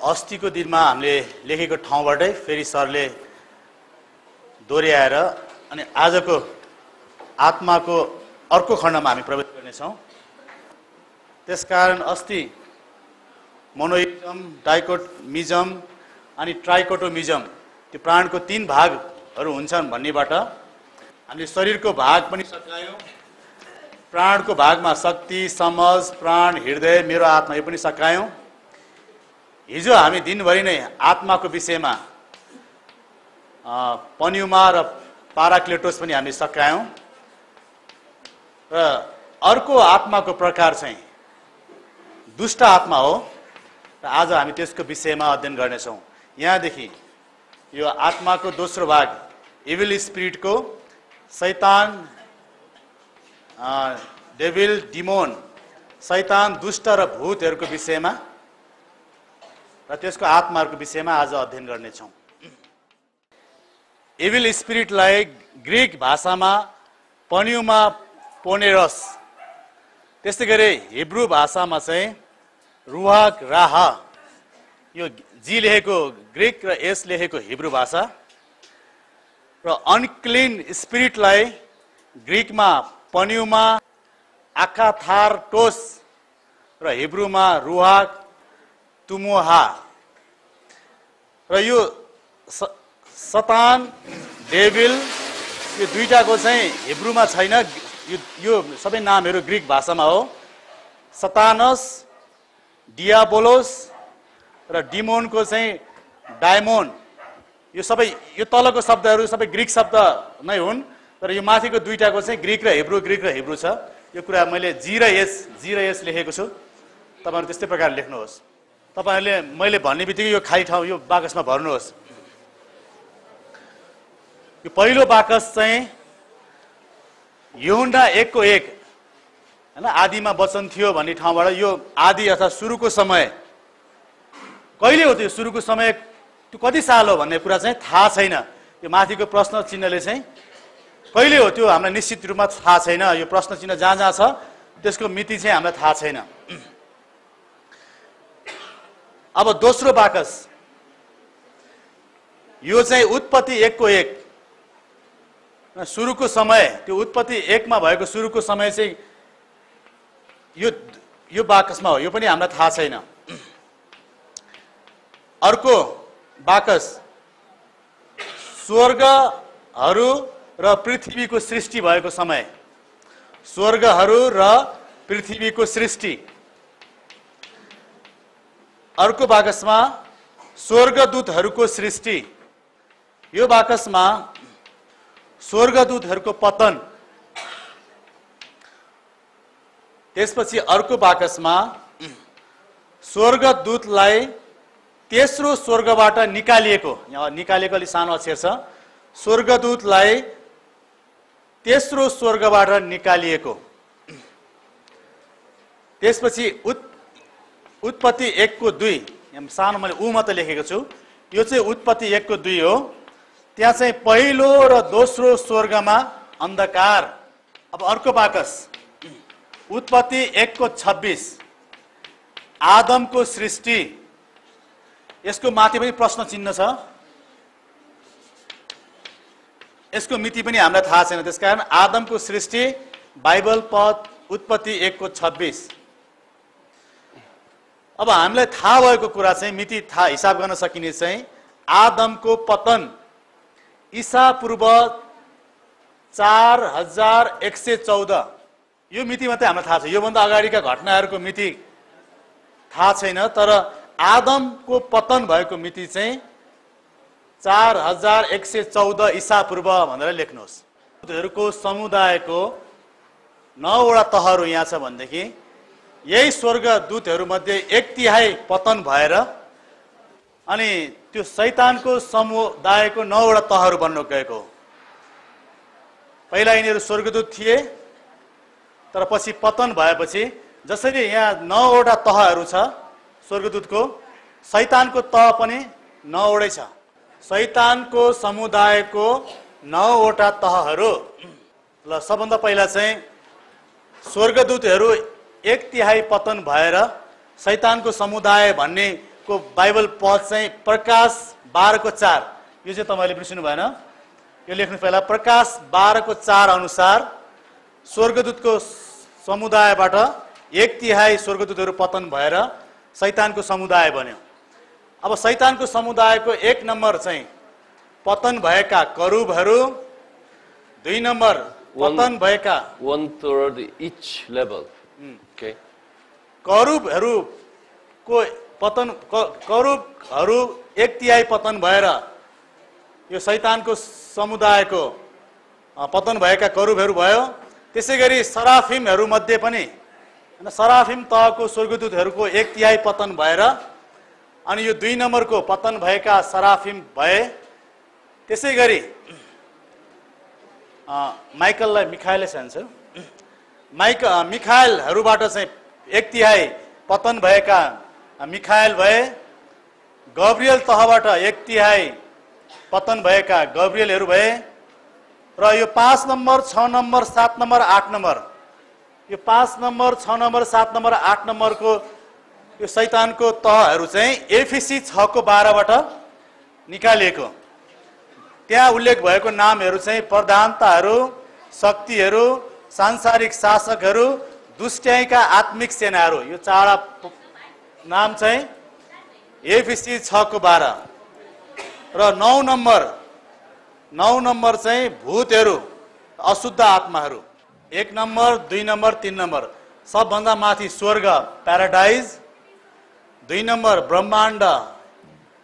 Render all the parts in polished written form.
अस्तिको दिनमा हामीले लेखेको ठाउँबाटै फेरि सरले दोहोऱ्याएर अनि आजको आत्माको अर्को खण्डमा हामी प्रवेश गर्नेछौँ। त्यसकारण अस्ति मोनोइजम, डाइकोटोमिजम अनि ट्राइकोटोमिजम, त्यो प्राणको 3 भागहरू हुन्छन् भन्नेबाट हामीले शरीरको भाग पनि सकायौँ। प्राणको भागमा शक्ति, समझ, प्राण, हृदय, मेरो आत्मा यो पनि सकायौँ। हिजो हामी दिनभरि नै आत्माको विषयमा पन्युमा र पाराक्लेटोस पनि हामी सकायौँ र अर्को आत्माको प्रकार चाहिँ दुष्ट आत्मा हो र आज हामी त्यसको विषयमा अध्ययन गर्नेछौँ। यहाँदेखि यो आत्माको दोस्रो भाग इभिल स्पिरिटको, शैतान, डेभिल, डिमोन, शैतान, दुष्ट र भूतहरूको विषयमा र त्यसको आत्माहरूको विषयमा आज अध्ययन गर्नेछौँ। इभिल स्पिरिटलाई ग्रीक भाषामा पन्युमा पोनेरस, त्यस्तै गरी हिब्रू भाषामा चाहिँ रुहाक राहा, यो जी लेखेको ग्रीक र एस लेखेको हिब्रू भाषा, र अनक्लिन स्पिरिटलाई ग्रीकमा पन्युमा आकाथार्टोस र हिब्रूमा रुहाक तुमुहा, र यो सतान, डेभिल, यो दुईटाको चाहिँ हिब्रूमा छैन। यो सबै नामहरू ग्रीक भाषामा हो। सतानस, डियाबोलोस र डिमोनको चाहिँ डायमोन, यो सबै, यो तलको शब्दहरू सबै ग्रीक शब्द नै हुन्, तर यो माथिको दुईटाको चाहिँ ग्रीक र हिब्रू छ। यो कुरा मैले जी र एस लेखेको छु, तपाईँहरू त्यस्तै प्रकारले लेख्नुहोस्। तपाईँहरूले मैले भन्ने बित्तिकै यो खाली ठाउँ यो बाकसमा भर्नुहोस्। यो पहिलो बाकस चाहिँ यूहन्ना 1:1 हैन, आदिमा वचन थियो भन्ने ठाउँबाट यो आदि अर्थात् सुरुको समय कहिले हो, त्यो सुरुको समय त्यो कति साल हो भन्ने कुरा चाहिँ थाहा छैन। यो माथिको प्रश्न चिन्हले चाहिँ कहिले हो त्यो हामीलाई निश्चित रूपमा थाहा छैन। यो प्रश्न चिन्ह जहाँ जहाँ छ त्यसको मिति चाहिँ हामीलाई थाहा छैन। अब दोस्रो बाकस यो चाहिँ उत्पत्ति 1:1, सुरुको समय, त्यो उत्पत्ति 1 मा भएको सुरुको समय चाहिँ यो बाकसमा हो, यो पनि हामीलाई थाहा छैन। अर्को बाकस स्वर्गहरू र पृथ्वीको सृष्टि भएको समय, स्वर्गहरू र पृथ्वीको सृष्टि। अर्को बाकसमा स्वर्गदूतहरूको सृष्टि, यो बाकसमा स्वर्गदूतहरूको पतन। त्यसपछि अर्को बाकसमा स्वर्गदूतलाई तेस्रो स्वर्गबाट निकालिएको, यहाँ निकालेको अलि सानो अक्षर छ, स्वर्गदूतलाई तेस्रो स्वर्गबाट निकालिएको। त्यसपछि उत्पत्ति 1:2, यहाँ सानो मैले ऊ मात्र लेखेको छु, यो चाहिँ उत्पत्ति 1:2 हो। त्यहाँ चाहिँ पहिलो र दोस्रो स्वर्गमा अन्धकार। अब अर्को बाकस उत्पत्ति 1:26, आदमको सृष्टि। यसको माथि पनि प्रश्न चिन्ह छ, यसको मिति पनि हामीलाई थाहा छैन। त्यसकारण आदमको सृष्टि बाइबल पद उत्पत्ति 1:26। अब हामीलाई थाहा भएको कुरा चाहिँ मिति थाहा हिसाब गर्न सकिने चाहिँ आदमको पतन ईसा पूर्व 4114, यो मिति मात्रै हामीलाई थाहा छ। योभन्दा अगाडिका घटनाहरूको मिति थाहा छैन, तर आदमको पतन भएको मिति चाहिँ 4114 ईसा पूर्व भनेर लेख्नुहोस्। दूतहरूको समुदायको 9 वटा तहहरू यहाँ छ भनेदेखि यही स्वर्गदूतहरू मध्ये 1/3 पतन भएर अनि त्यो शैतानको समुदायको 9 वटा तहहरू बन्न गएको। पहिला यिनीहरू स्वर्गदूत थिए, तर पछि पतन भएपछि जसरी यहाँ 9 वटा तहहरू छ स्वर्गदूतको, शैतानको तह पनि 9 वटै छ। शैतानको समुदायको 9 वटा तहहरू। ल, सबभन्दा पहिला चाहिँ स्वर्गदूतहरू 1/3 पतन भएर शैतानको समुदाय भन्ने को बाइबल पद चाहिँ प्रकाश 12:4 यो चाहिँ तपाईले बिर्सिनु भएन यो लेख्नु पहिला प्रकाश 12:4 अनुसार स्वर्गदूतको समुदायबाट 1/3 स्वर्गदूतहरू पतन भएर शैतानको समुदाय बन्यो। अब शैतानको समुदायको 1 नम्बर चाहिँ पतन भएका करूबहरू, 2 नम्बर पतन भएका 1/3 each level. Okay. करूबहरूको पतन करूबहरू 1/3 पतन भएर यो शैतानको समुदायको पतन भएका करूबहरू भयो। त्यसैगरी सराफिमहरू मध्ये पनि सराफिम तहको स्वर्गदूतहरूको 1/3 पतन भएर अनि यो 2 नम्बरको पतन भएका सराफिम भए। त्यसैगरी माइकललाई मिखाएलले सान्छ मिखाएलहरूबाट चाहिँ 1/3 पतन भएका मिखाएल भए। गब्रियल तहबाट 1/3 पतन भएका गब्रियलहरू भए। र यो 5 नम्बर 6 नम्बर 7 नम्बर 8 नम्बर यो 5 नम्बर 6 नम्बर 7 नम्बर 8 नम्बरको यो शैतानको तहहरू चाहिँ एफिसी 6:12 बाट निकालिएको। त्यहाँ उल्लेख भएको नामहरू चाहिँ प्रधानताहरू, शक्तिहरू, सांसारिक शासकहरू, दुष्टाइका आत्मिक सेनाहरू। यो चारवटा नाम चाहिँ एफिसी 6:12 र 9 नम्बर चाहिँ भूतहरू, अशुद्ध आत्माहरू। 1 नम्बर 2 नम्बर 3 नम्बर सबभन्दा माथि स्वर्ग प्याराडाइज, 2 नम्बर ब्रह्माण्ड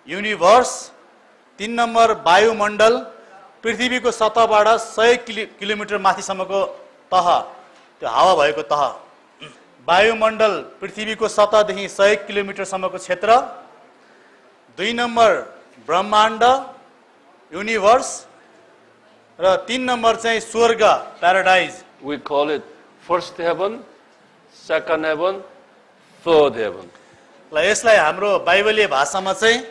युनिभर्स, 3 नम्बर वायुमण्डल पृथ्वीको सतहबाट 100 किलोमिटर माथिसम्मको तह, त्यो हावा भएको तह। वायुमण्डल पृथ्वीको सतहदेखि 100 किलोमिटरसम्मको क्षेत्र। 2 नम्बर ब्रह्माण्ड युनिभर्स र 3 नम्बर चाहिँ स्वर्ग paradise. We call it first heaven, second heaven, third heaven. ल यसलाई हाम्रो बाइबलीय भाषामा चाहिँ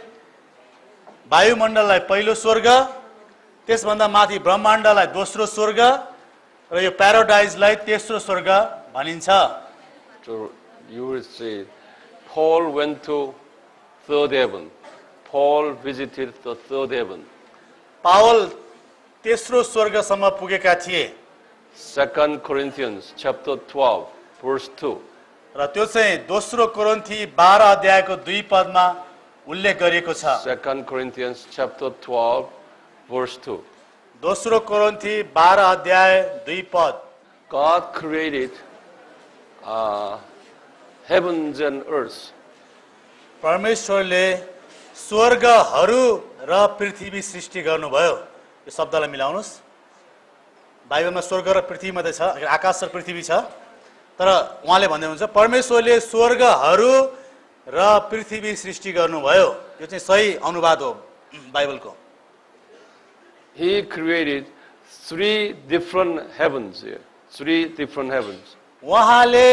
वायुमण्डललाई पहिलो स्वर्ग, त्यसभन्दा माथि ब्रह्माण्डलाई दोस्रो स्वर्ग र यो प्याराडाइजलाई तेस्रो स्वर्ग भनिन्छ। So you will see Paul went to third heaven. Paul visited the third heaven. पावल तेस्रो स्वर्गसम्म पुगेका थिए। 2 Corinthians chapter 12 verse 2. र त्यो चाहिँ दोस्रो कोरिन्थी 12 अध्यायको 2 पदमा उल्लेख गरिएको छ। 2 Corinthians chapter 12 verse 2. दोस्रो कोरिन्थी 12 अध्याय 2 पद। God created heavens and earth. परमेश्वरले स्वर्गहरू र पृथ्वी सृष्टि गर्नुभयो। यो शब्दलाई मिलाउनुस्। बाइबलमा स्वर्ग र पृथ्वी मात्रै छ, आकाश र पृथ्वी छ, तर उहाँले भन्दै हुनुहुन्छ परमेश्वरले स्वर्गहरू र पृथ्वी सृष्टि गर्नुभयो। यो चाहिँ सही अनुवाद हो बाइबलको। He created 3 different heavens here. 3 different heavens. उहाँले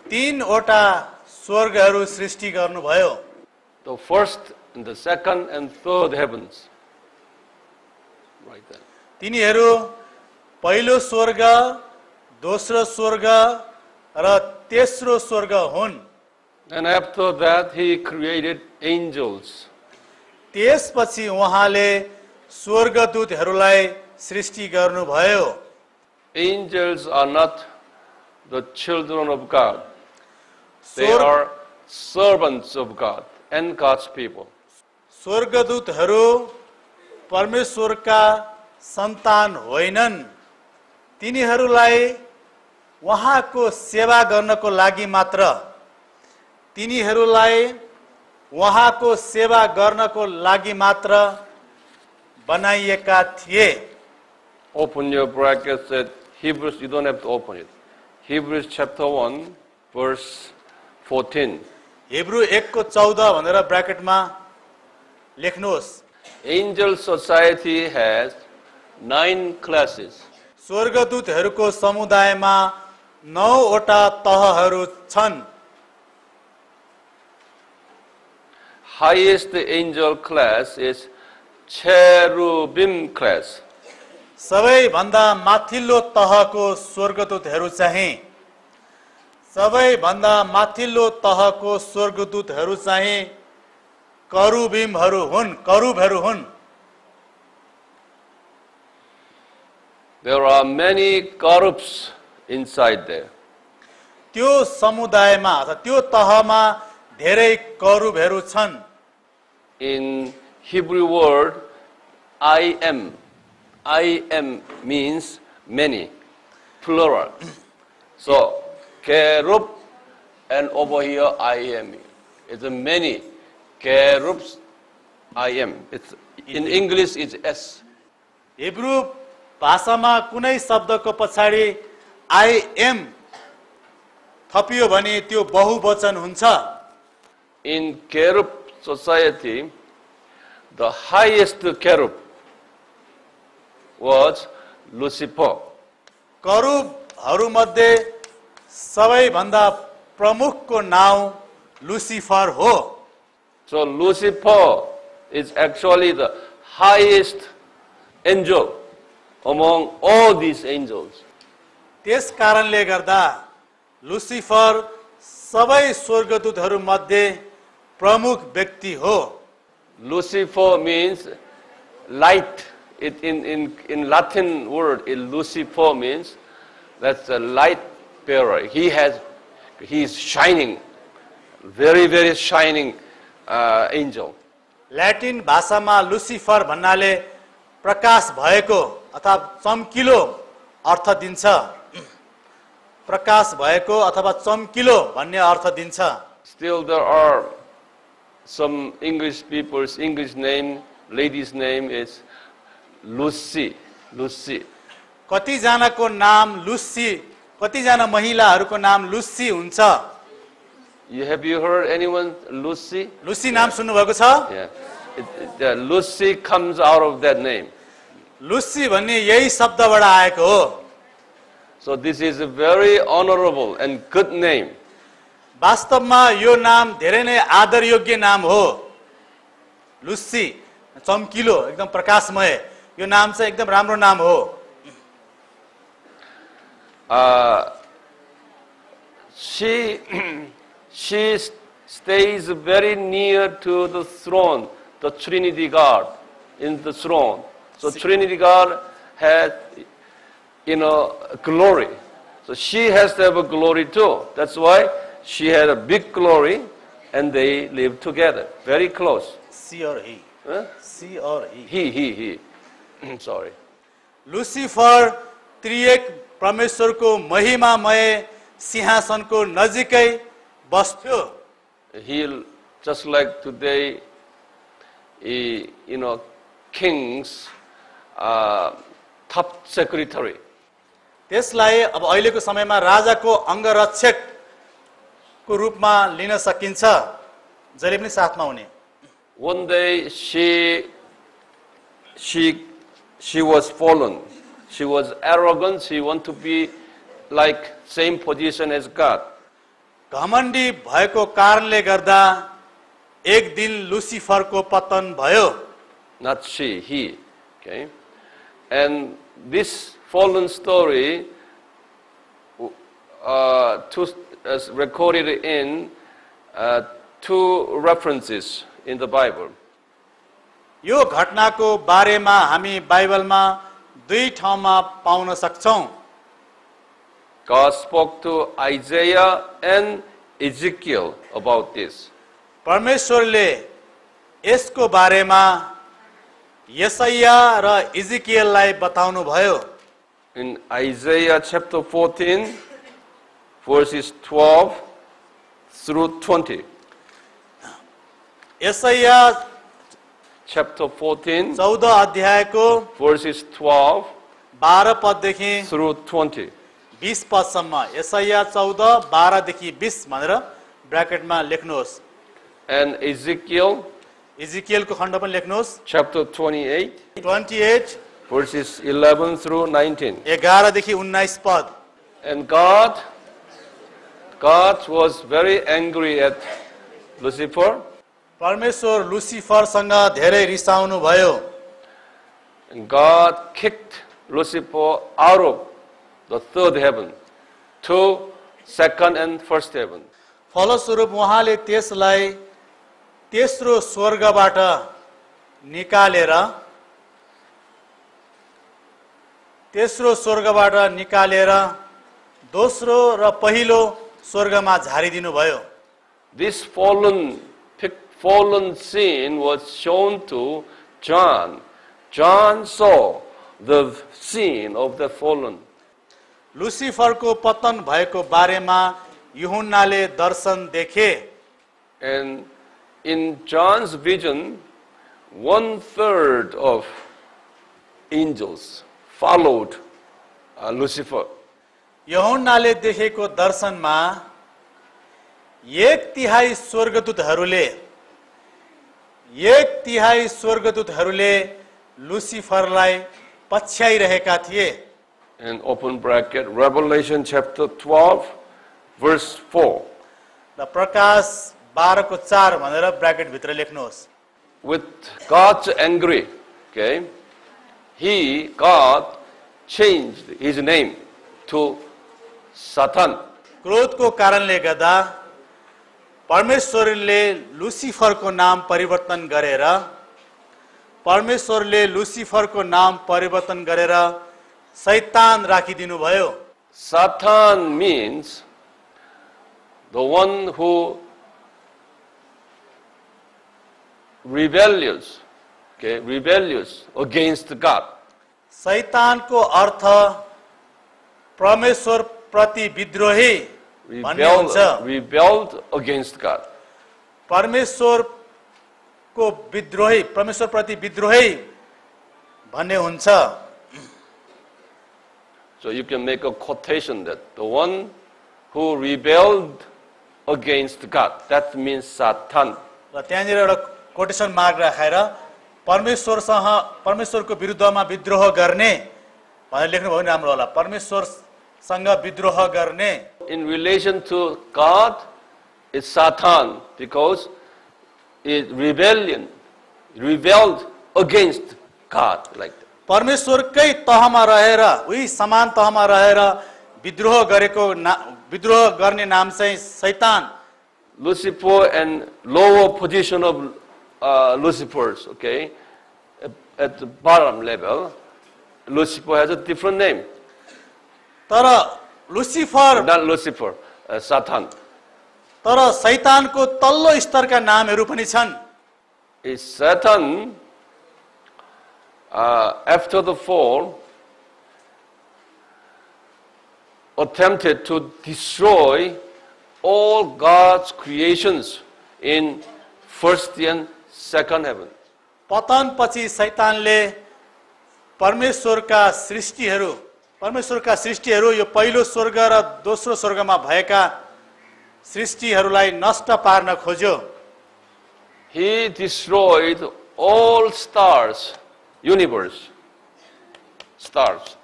3 वटा स्वर्गहरू सृष्टि गर्नुभयो। The first and the second and third heavens. Right there. तिनीहरू पहिलो स्वर्ग, दोस्रो स्वर्ग र तेस्रो स्वर्ग हुन्। And after that he created angels. त्यसपछि उहाँले स्वर्गदूतहरूलाई सृष्टि गर्नुभयो। Angels are not the children of God. They are servants of God and God's people. स्वर्गदूतहरू परमेश्वरका सन्तान होइनन्, तिनीहरूलाई उहाँको सेवा गर्नको लागि मात्र बनाइएका थिए। Open your brackets at Hebrews, you don't have to open it. Hebrews chapter 1 verse 14. Hebrew 1:14 भनेर ब्र्याकेटमा लेख्नुहोस्। Angel society has 9 classes. स्वर्गदूतहरूको समुदायमा 9 वटा तहहरू छन्। Highest angel class is cherubim class. सबैभन्दा माथिल्लो तहको स्वर्गदूतहरू चाहिँ करुबिमहरू हुन्, करुबहरू हुन्। There are many cherubs inside there. त्यो समुदायमा अथवा त्यो तहमा धेरै करुबहरू छन्। In Hebrew word, I am means many, plural. So, cherub and over here I am. It's a many cherubs I am. It's, in English it's S. Hebrew भाषामा कुनै शब्दको पछाडि आई एम थपियो भने त्यो बहुवचन हुन्छ। In cherub society, the highest cherub was Lucifer. करुबहरूमध्ये सबैभन्दा प्रमुखको नाउँ लुसिफर हो। So Lucifer is actually the highest angel among all these angels. त्यस कारणले गर्दा लुसिफर सबै स्वर्गदूतहरू मध्ये प्रमुख व्यक्ति हो। Lucifer means light. In Latin word, Lucifer means that's a light bearer. He is shining, very, very shining angel. Latin भाषामा Lucifer भन्नाले प्रकाश भएको अथवा चम्किलो अर्थ दिन्छ। प्रकाश भएको अथवा चम्किलो भन्ने अर्थ दिन्छ। Still there are some English people's English name, lady's name is Lucy. कतिजनाको नाम लुसी, कतिजना महिलाहरूको नाम लुसी हुन्छ। Have you heard anyone Lucy? Lucy नाम सुन्नुभएको छ? Yeah. Lucy comes out of that name. Lucy भन्ने यही शब्दबाट आएको हो। So this is a very honorable and good name. वास्तवमा यो नाम धेरै नै आदर योग्य नाम हो। लुसी चम्किलो एकदम प्रकाशमय, यो नाम चाहिँ एकदम राम्रो नाम हो। She stays very near to the throne, the Trinity God in the throne. So Trinity God has, glory. So she has to have a glory too. That's why she had a big glory and they live together, very close. सी और ही, Huh? सी और ही। He. Sorry. Lucifer त्रिएक परमेश्वरको महिमामय सिंहासनको नजिकै बस्थ्यो। He, just like today, king's top secretary. त्यसलाई अब अहिलेको समयमा राजाको अंगरक्षकको रूपमा लिन सकिन्छ, जहिले पनि साथमा हुने। One day she was fallen. She was arrogant. She wanted to be like same position as God. घमण्डी भएको कारणले गर्दा एक दिन लुसिफरको पतन भयो। Not she, he. Okay, and this fallen story is recorded in two references in the Bible. यो घटनाको बारेमा हामी बाइबलमा दुई ठाउँमा पाउन सक्छौं। God spoke to Isaiah and Ezekiel about this. परमेश्वरले यसको बारेमा यशाया र इजिकियललाई बताउनु भयो। In Isaiah chapter 14, verses 12 through 20. यशाया Chapter 14, 14 अध्यायको verses 12 12 पददेखि through 20. 20 पदसम्म। यशाया 14 12 देखि 20 भनेर ब्र्याकेटमा लेख्नुहोस्। And Ezekiel इजिकियलको खण्ड पनि लेख्नुहोस्। chapter 28, 28 verses 11 through 19. 11 देखि 19 पद। And God was very angry at Lucifer. परमेश्वर लुसिफरसँग धेरै रिसाउनु भयो। And God kicked Lucifer out of the third heaven to second and first heaven. फलस्वरूप उहाँले त्यसलाई तेस्रो स्वर्गबाट निकालेर दोस्रो र पहिलो स्वर्गमा झारिदिनु भयो। This fallen scene was shown to John. John saw the scene of the fallen. लुसिफरको पतन भएको बारेमा यूहन्नाले दर्शन देखे। And in John's vision, 1/3 of angels followed Lucifer. यूहन्नाले देखेको दर्शनमा 1/3 स्वर्गदूतहरूले लुसिफरलाई पछ्याइरहेका थिए। And open bracket, Revelation chapter 12, verse 4. र प्रकाश 12:4 भनेर ब्र्याकेट भित्र लेख्नुहोस्। With God's angry, okay, God changed his name to Satan. क्रोधको कारणले गर्दा परमेश्वरले लुसिफरको नाम परिवर्तन गरेर शैतान राखिदिनु भयो। Satan means the one who rebellious against God. शैतानको अर्थ परमेश्वर प्रति विद्रोही भन्ने हुन्छ। Rebelled against God. परमेश्वर प्रति विद्रोही भन्ने हुन्छ। So you can make a quotation that the one who rebelled against God, that means Satan. र त्यहाँनिर एउटा कोटेसन मार्क राखेर परमेश्वरको विरुद्धमा विद्रोह गर्ने भनेर लेख्नु भयो नि राम्रो होला। परमेश्वरसँग विद्रोह गर्ने। In relation to God, it's Satan because it rebelled against God like that. परमेश्वरकै तहमा रहेर उही समान तहमा रहेर विद्रोह गर्ने नाम चाहिँ शैतान। Lucifer and lower position of Lucifers, okay, at the bottom level, Lucifer has a different name. तर लुसिफर Not Lucifer, Satan. तर शैतानको तल्लो स्तरका नामहरू पनि छन्। Is Satan after the fall attempted to destroy all God's creations in first and second heaven. पतन पछि शैतानले परमेश्वरका सृष्टिहरू यो पहिलो स्वर्ग र दोस्रो स्वर्गमा भएका सृष्टिहरूलाई नष्ट पार्न खोज्यो। He destroyed all stars, universe, stars.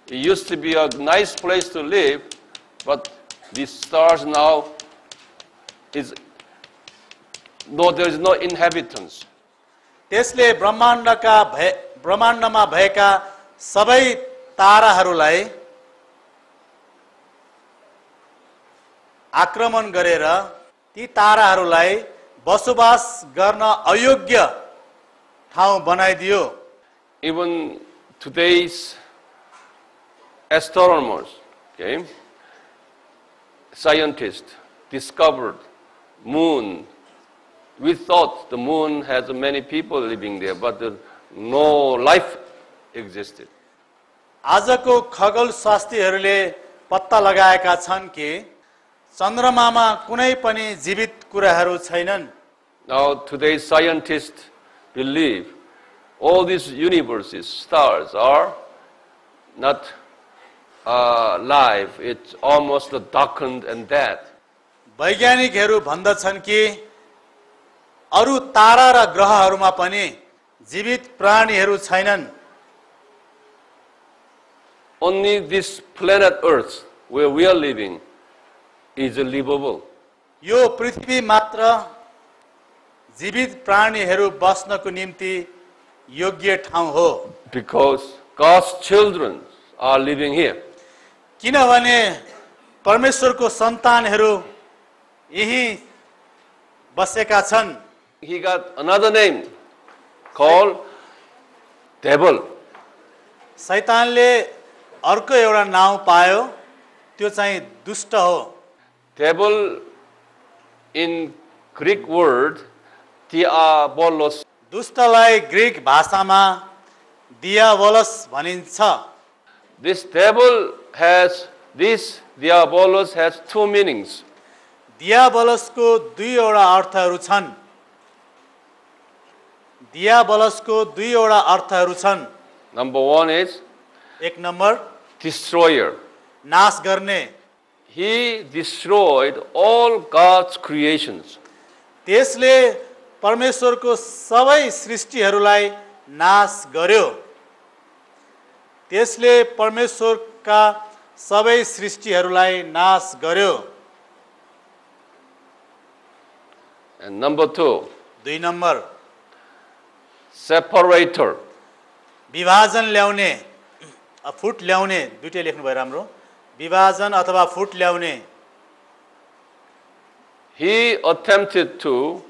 It used to be a nice place to live, but these stars now there is no inhabitants. त्यसले ब्रह्माण्डमा भएका सबै ताराहरूलाई आक्रमण गरेर ती ताराहरूलाई बसोबास गर्न अयोग्य ठाउँ बनाइदियो। Even today's astronomers, okay, scientists discovered moon. We thought the moon has many people living there, but no life existed. आजको खगोल शास्त्रीहरूले पत्ता लगाएका छन् कि चन्द्रमामा कुनै पनि जीवित कुराहरू छैनन्। Now today's scientists believe all these universes, stars are not live. It's almost darkened and dead. वैज्ञानिकहरू भन्दछन् कि अरू तारा र ग्रहहरूमा पनि जीवित प्राणीहरू छैनन्। Only this planet Earth, where we are living, is livable. यो पृथ्वी मात्र जीवित प्राणीहरू बस्नको निम्ति योग्य ठाउँ हो। Because God's children are living here. किनभने परमेश्वरको सन्तानहरू यही बसेका छन्। he got another name called devil. शैतानले अर्को एउटा नाउँ पायो, त्यो चाहिँ दुष्ट हो। Devil in Greek word diabolos. दुष्टलाई ग्रीक भाषामा दियाबोलस भनिन्छ। This diabolos has two meanings. दियाबोलसको दुईवटा अर्थहरू छन्। दियाबोलसको दुईवटा अर्थहरू छन्। Number one is एक नम्बर destroyer. नाश गर्ने। He destroyed all God's creations. त्यसले परमेश्वरको सबै सृष्टिहरूलाई नाश गर्यो। त्यसले परमेश्वरका सबै सृष्टिहरूलाई नाश गर्यो। And number two, दुई नम्बर separator. विभाजन ल्याउने, फुट ल्याउने, दुईटै लेख्नु भयो राम्रो। विभाजन अथवा फुट ल्याउने। He attempted to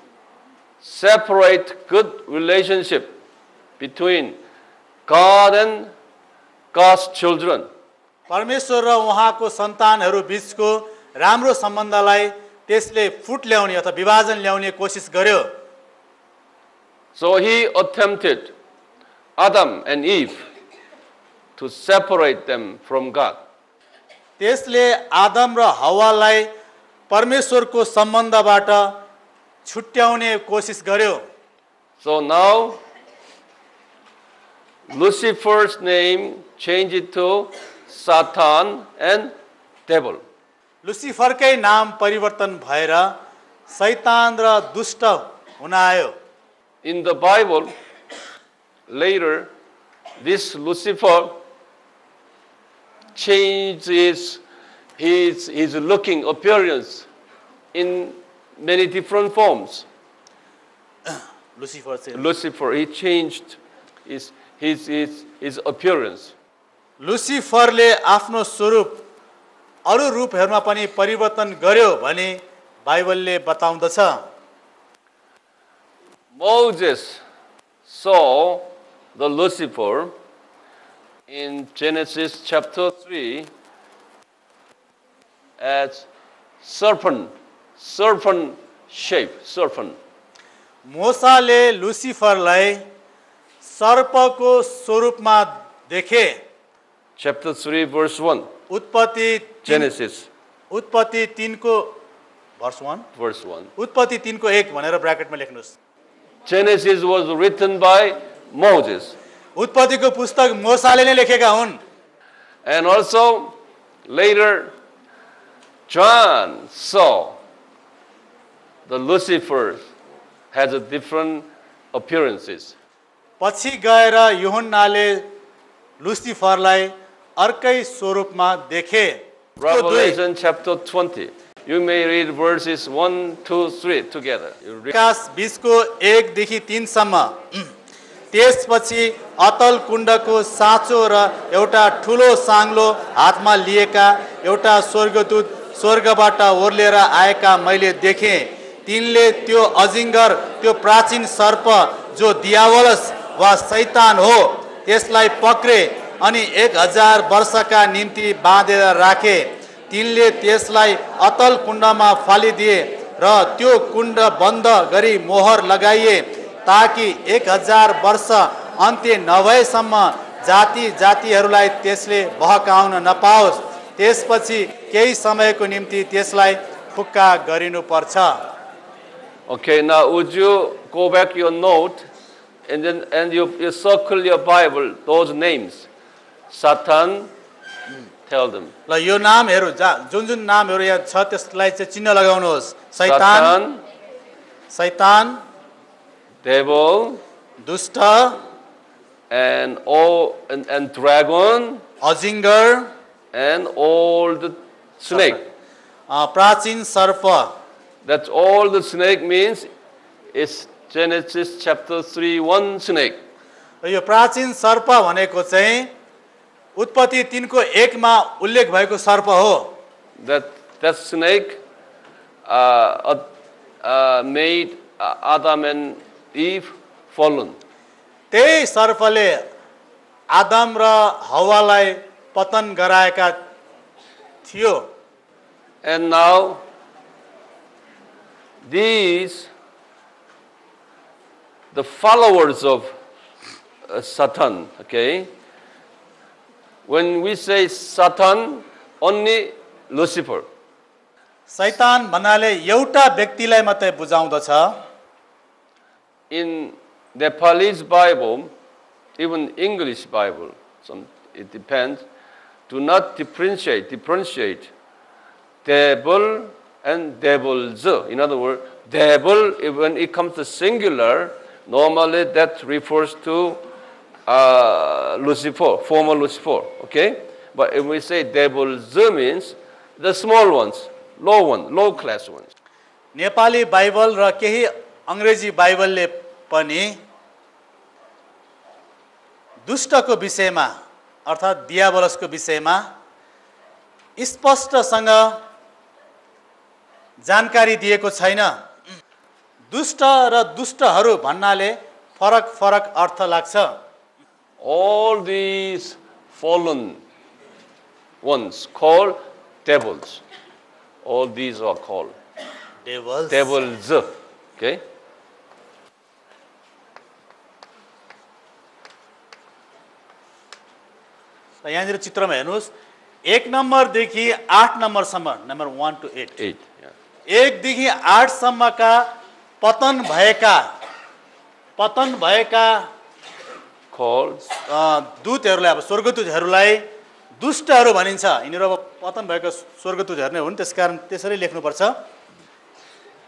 separate good relationship between God and God's children. परमेश्वर र उहाँको सन्तानहरू बीचको राम्रो सम्बन्धलाई त्यसले फुट ल्याउने अथवा विभाजन ल्याउने कोसिस गर्यो। So he attempted Adam and Eve to separate them from God. त्यसले आदम र हव्वालाई परमेश्वरको सम्बन्धबाट छुट्याउने कोसिस गर्यो। So now Lucifer's name changed to Satan and devil. लुसिफरकै नाम परिवर्तन भएर शैतान र दुष्ट हुन आयो। In the Bible, later, this Lucifer changed his looking appearance in many different forms. Lucifer चाहिँ Lucifer, he changed his appearance. लुसिफरले आफ्नो स्वरूप अरू रूपहरूमा पनि परिवर्तन गर्यो भने बाइबलले बताउँदछ। Moses saw the Lucifer in Genesis chapter 3 as serpent shape, serpent. मोसाले लुसिफरलाई सर्पको स्वरूपमा देखे। Chapter 3 verse 1. Genesis उत्पत्ति 3 को verse 1 उत्पत्ति 3 को 1 भनेर ब्र्याकेटमा लेख्नुस्। Genesis was written by Moses. उत्पत्तिको पुस्तक मोसाले नै लेखेका हुन्। And also later John saw the Lucifer has a different appearances. पछि गएर यूहन्नाले लुसिफरलाई अर्कै स्वरूपमा देखे। Revelation chapter 20. You may read verses 1, 2, 3 together. प्रकाश 20 को 1 देखि 3 सम्म। त्यसपछि अतल कुण्डको साँचो र एउटा ठुलो साङ्लो हातमा लिएका एउटा स्वर्गदूत स्वर्गबाट ओर्लेर आएका मैले देखे। तिनले त्यो अजिङ्गर, त्यो प्राचीन सर्प जो दियावलस वा शैतान हो, त्यसलाई पक्रे अनि 1000 वर्षका निम्ति बाँधेर राखे। तिनले त्यसलाई अतल कुण्डमा फालिदिए र त्यो कुण्ड बन्द गरी मोहर लगाइए ताकि 1000 वर्ष अन्त्य नभएसम्म जाति जातिहरूलाई त्यसले बहकाउन नपाओस्। त्यसपछि केही समयको निम्ति त्यसलाई फुक्का गरिनुपर्छ। Okay, now would you go back your note and you circle your Bible those names. Satan, tell them. ल यो नामहरू जुन जुन नामहरू यहाँ छ त्यसलाई चाहिँ चिन्ह लगाउनुहोस्। शैतान, शैतान, devil, दुष्ट, and dragon, अजिङ्गर, and old snake. प्राचीन सर्प। That's all the snake means is Genesis chapter 3, 1 snake. यो प्राचीन सर्प भनेको चाहिँ उत्पत्ति 3 को 1 मा उल्लेख भएको सर्प हो। That snake made Adam and Eve fallen. त्यही सर्पले आदम र हव्वालाई पतन गराएका थियो. And now these, the followers of Satan, okay? When we say Satan, only Lucifer. शैतान भन्नाले एउटा व्यक्तिलाई मात्रै बुझाउँदछ. In Nepalese Bible, even English Bible, it depends, do not differentiate devil and devils. In other words, devil, when it comes to singular, normally that refers to Lucifer, former Lucifer, okay? But if we say devils means the small ones, low class ones. Nepali Bible र केही अंग्रेजी बाइबलले पनि दुष्टको विषयमा अर्थात् दियाबलसको विषयमा स्पष्टसँग जानकारी दिएको छैन. दुष्ट र दुष्टहरू भन्नाले फरक अर्थ लाग्छ. All these fallen ones called devils. All these are called devils. Okay? यहाँनिर चित्रमा हेर्नुस् 1 नम्बरदेखि 8 नम्बरसम्म नम्बर 1 to 8 1 देखि 8 सम्मका पतन भएका दूतहरूलाई अब स्वर्गदूतहरूलाई दुष्टहरू भनिन्छ. यिनीहरू अब पतन भएका स्वर्गदूतहरू नै हुन्, त्यसकारण त्यसरी लेख्नुपर्छ.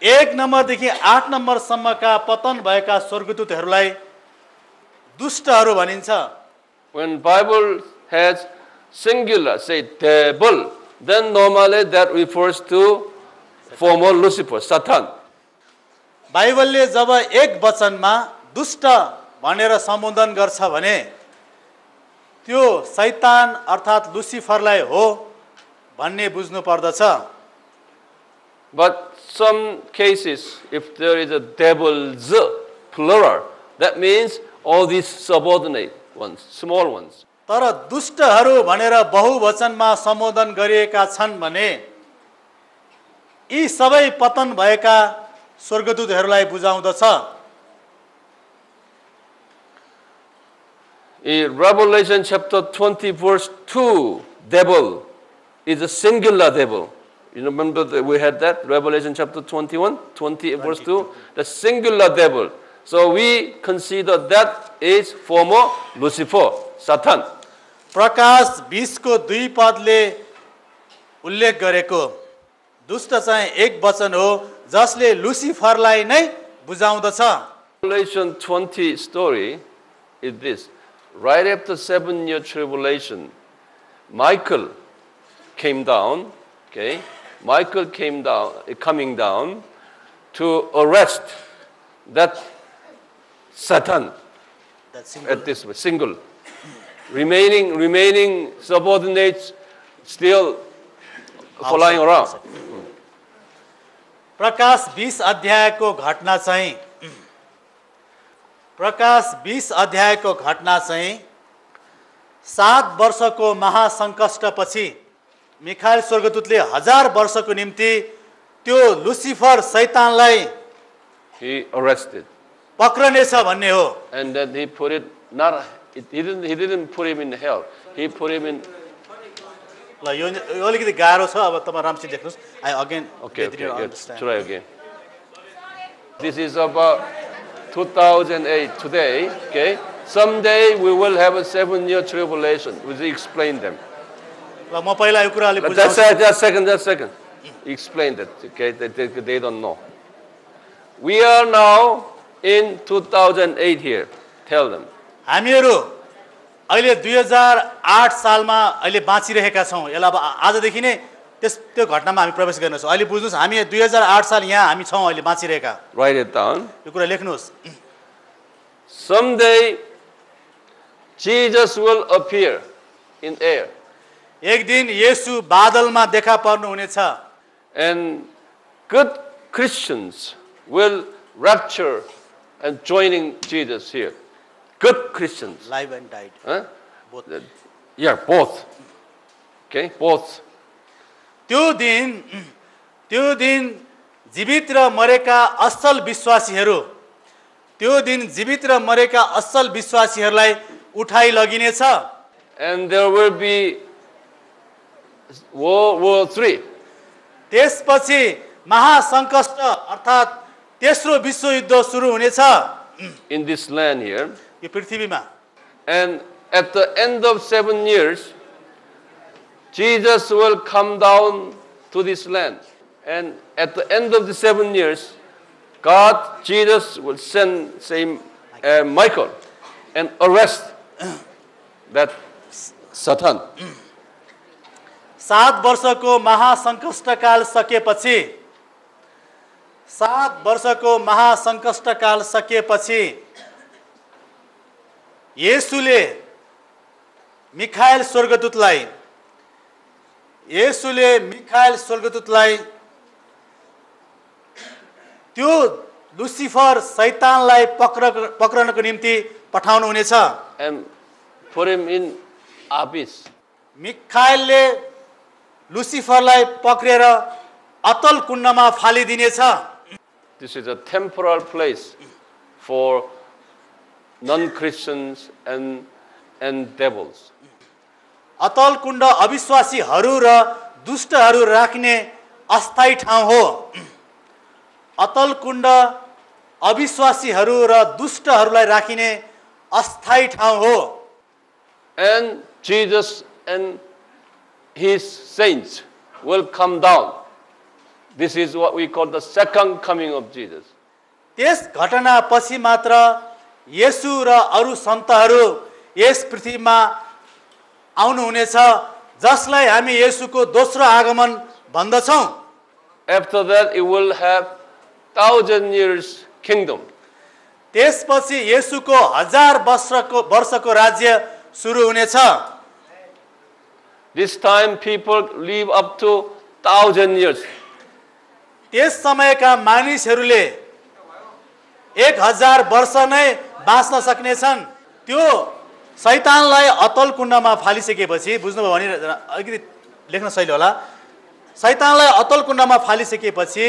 1 नम्बरदेखि 8 नम्बरसम्मका पतन भएका स्वर्गदूतहरूलाई दुष्टहरू भनिन्छ. When Bible has singular, say devil, then normally that refers to former Lucifer, Satan. बाइबलले जब एक वचनमा दुष्ट भनेर सम्बोधन गर्छ भने त्यो शैतान अर्थात् लुसिफरलाई हो भन्ने बुझ्नु पर्दछ. But some cases, if there is a devils, plural, that means all these subordinate ones, small ones. तर दुष्टहरू भनेर बहुवचनमा सम्बोधन गरिएका छन् भने यी सबै पतन भएका स्वर्गदूतहरूलाई बुझाउँदछ. In Revelation chapter 20 verse 2, devil is a singular devil. You remember that we had that? Revelation chapter 21, 20 verse 2, the singular devil. So we consider that is former Lucifer, Satan. प्रकाश 20 को 2 पदले उल्लेख गरेको दुष्ट चाहिँ एक वचन हो जसले लुसिफरलाई नै बुझाउँदछ. Revelation 20 story is this. Right after 7-year tribulation, Michael came down, okay? Michael coming down to arrest that Satan at this way, single. Remaining subordinates still flying around. प्रकाश 20 अध्यायको घटना चाहिँ प्रकाश 20 अध्यायको घटना चाहिँ 7 वर्षको महासंकष्टपछि मिखाएल स्वर्गदूतले 1000 वर्षको निम्ति त्यो लुसिफर शैतानलाई he arrested. पक्रनेछ भन्ने हो. And then he put it he didn't put him in hell. He put him in. ल यो अलिकति गाह्रो छ. अब तपाईं राम्ररी लेख्नुस्. Okay, try again. This is about 2008 today, okay? Someday we will have a 7-year tribulation. Will you explain them? ल म पहिला यो कुरा अलि बुझाउँछु. Just a second. Explain that, okay? They don't know. We are now in 2008 here. Tell them. हामीहरू अहिले 2008 सालमा अहिले बाँचिरहेका छौं. यसलाई अब आजदेखि नै त्यो घटनामा हामी प्रवेश गर्नेछौं. अहिले बुझ्नुस् हामी 2008 साल यहाँ हामी छौं अहिले बाँचिरहेका. Write it down. यो कुरा लेख्नुस्. Someday Jesus will appear in air. एक दिन येशू बादलमा देखा पर्नु हुनेछ. And good Christians will rapture and joining Jesus here. Good Christians. Live and died. Huh? Both. Yeah, both. Okay, both. त्यो दिन जीवित र मरेका असल विश्वासीहरू त्यो दिन जीवित र मरेका असल विश्वासीहरूलाई उठाइ लगिनेछ. And there will be World War III. त्यसपछि महासङ्कट अर्थात् तेस्रो विश्वयुद्ध सुरु हुनेछ In this land here. यो पृथ्वीमा. And at the end of 7 years, Jesus will come down to this land. And at the end of the 7 years, Jesus will send, say, Michael and arrest that Satan. 7 वर्षको महासङ्कटकाल सकिएपछि येशूले मिखाएल स्वर्गदूतलाई त्यो Lucifer शैतानलाई पक्रनको निम्ति पठाउनु हुनेछ. And put him in abyss. मिखाएलले लुसिफरलाई पक्रेर अतल कुण्डमा फालिदिनेछ. This is a temporal place for non-Christians and devils. अतल कुण्ड अविश्वासीहरू र दुष्टहरू राख्ने अस्थायी ठाउँ हो. अतल कुण्ड अविश्वासीहरू र दुष्टहरूलाई राखिने अस्थायी ठाउँ हो. And Jesus and his saints will come down. This is what we call the second coming of Jesus. त्यस घटनापछि मात्र येशू र अरू सन्तहरू यस पृथ्वीमा आउनुहुनेछ जसलाई हामी येशूको दोस्रो आगमन भन्दछौँ. After that, it will have 1,000 years kingdom. त्यसपछि येशूको 1000 वर्षको राज्य सुरु हुनेछ. This time people live up to 1,000 years. त्यस समयका मानिसहरूले 1000 वर्ष नै बाँच्न सक्नेछन्. त्यो शैतानलाई अतल कुण्डमा फालिसकेपछि बुझ्नुभयो भने अलिकति लेख्न सहिलो होला. शैतानलाई अतल कुण्डमा फालिसकेपछि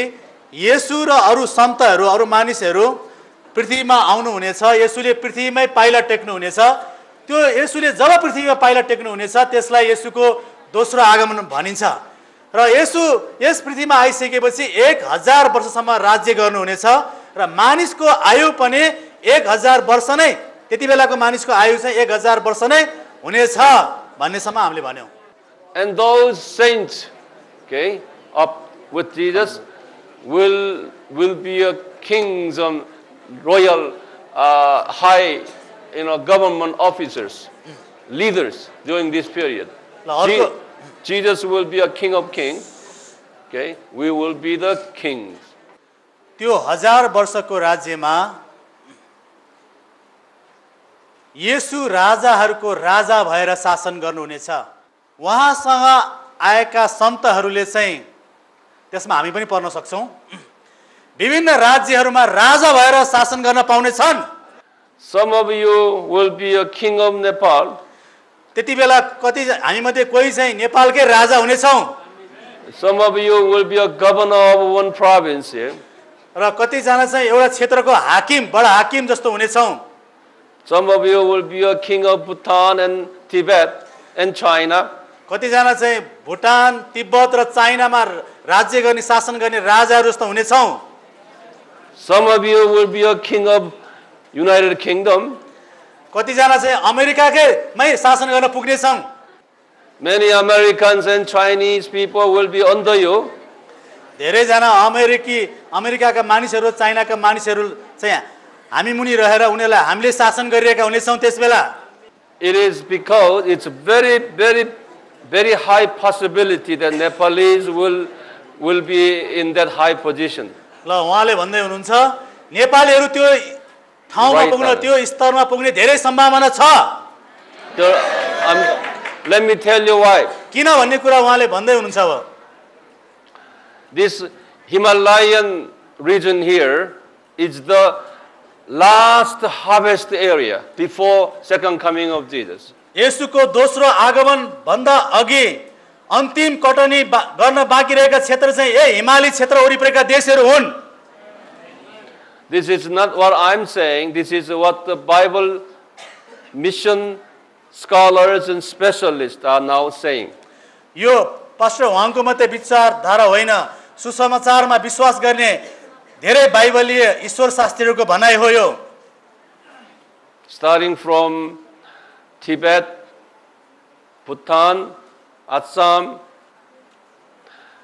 येशू र अरू सन्तहरू अरू मानिसहरू पृथ्वीमा आउनुहुनेछ. येशूले पृथ्वीमै पाइला टेक्नुहुनेछ. त्यो येशूले जब पृथ्वीमा पाइला टेक्नुहुनेछ त्यसलाई येशूको दोस्रो आगमन भनिन्छ. र येशू यस पृथ्वीमा आइसकेपछि 1000 वर्षसम्म राज्य गर्नुहुनेछ र मानिसको आयु पनि 1000 वर्ष नै त्यति बेलाको मानिसको आयु चाहिँ 1000 वर्ष नै हुनेछ भन्नेसम्म हामीले भन्यौं. And those saints, okay, up with Jesus will be a kings and royal high government officers, leaders during this period. Jesus will be a king of kings. Okay, we will be the kings. त्यो 1000 वर्षको राज्यमा येशू राजाहरूको राजा भएर शासन गर्नुहुनेछ. उहाँसँग आएका सन्तहरूले चाहिँ त्यसमा हामी पनि पढ्न सक्छौं. विभिन्न राज्यहरूमा राजा भएर शासन गर्न पाउने छन्. Some of you will be a king of Nepal. त्यति बेला कति हामी मध्ये कोही चाहिँ नेपालकै राजा हुनेछौं. Some of you will be a governor of one province here. र कति जना चाहिँ एउटा क्षेत्रको हाकिम बडा हाकिम जस्तो हुनेछौं. Some of you will be a king of Bhutan and Tibet and China. कति जना चाहिँ भुटान, तिब्बत र चाइनामा राज्य गर्ने शासन गर्ने राजाहरू जस्तो हुनेछौं. Some of you will be a king of United Kingdom. कति जना चाहिँ अमेरिकाकै शासन गर्न पुग्ने छौं. Many Americans and Chinese people will be under you. धेरै जना अमेरिकाका मानिसहरू चाइनाका मानिसहरू चाहिँ हामी मुनि रहेर उनीहरुलाई हामीले शासन गरिरहेका हुनेछौं त्यसबेला. It is because it's very high possibility that Nepalese will be in that high position. ल उहाँले भन्दै हुनुहुन्छ नेपालीहरु त्यो ठाउँमा पुग्न त्यो स्तरमा पुग्ने धेरै सम्भावना छ. Let me tell you why. किन भन्ने कुरा उहाँले भन्दै हुनुहुन्छ. अब this Himalayan region here is the last harvest area before second coming of Jesus. येशूको दोस्रो आगमन भन्दा अघि अन्तिम कटनी गर्न बाँकी रहेका क्षेत्र चाहिँ हिमाली क्षेत्र वरिपरिका देशहरू हुन्। This is not what I'm saying. This is what the Bible mission scholars and specialists are now saying. यो पास्टर वाङको मात्रै विचारधारा होइन, सुसमाचारमा विश्वास गर्ने धेरै बाइबलीय ईश्वर शास्त्रीहरूको भनाइ हो यो। Starting from Tibet, Bhutan, Assam,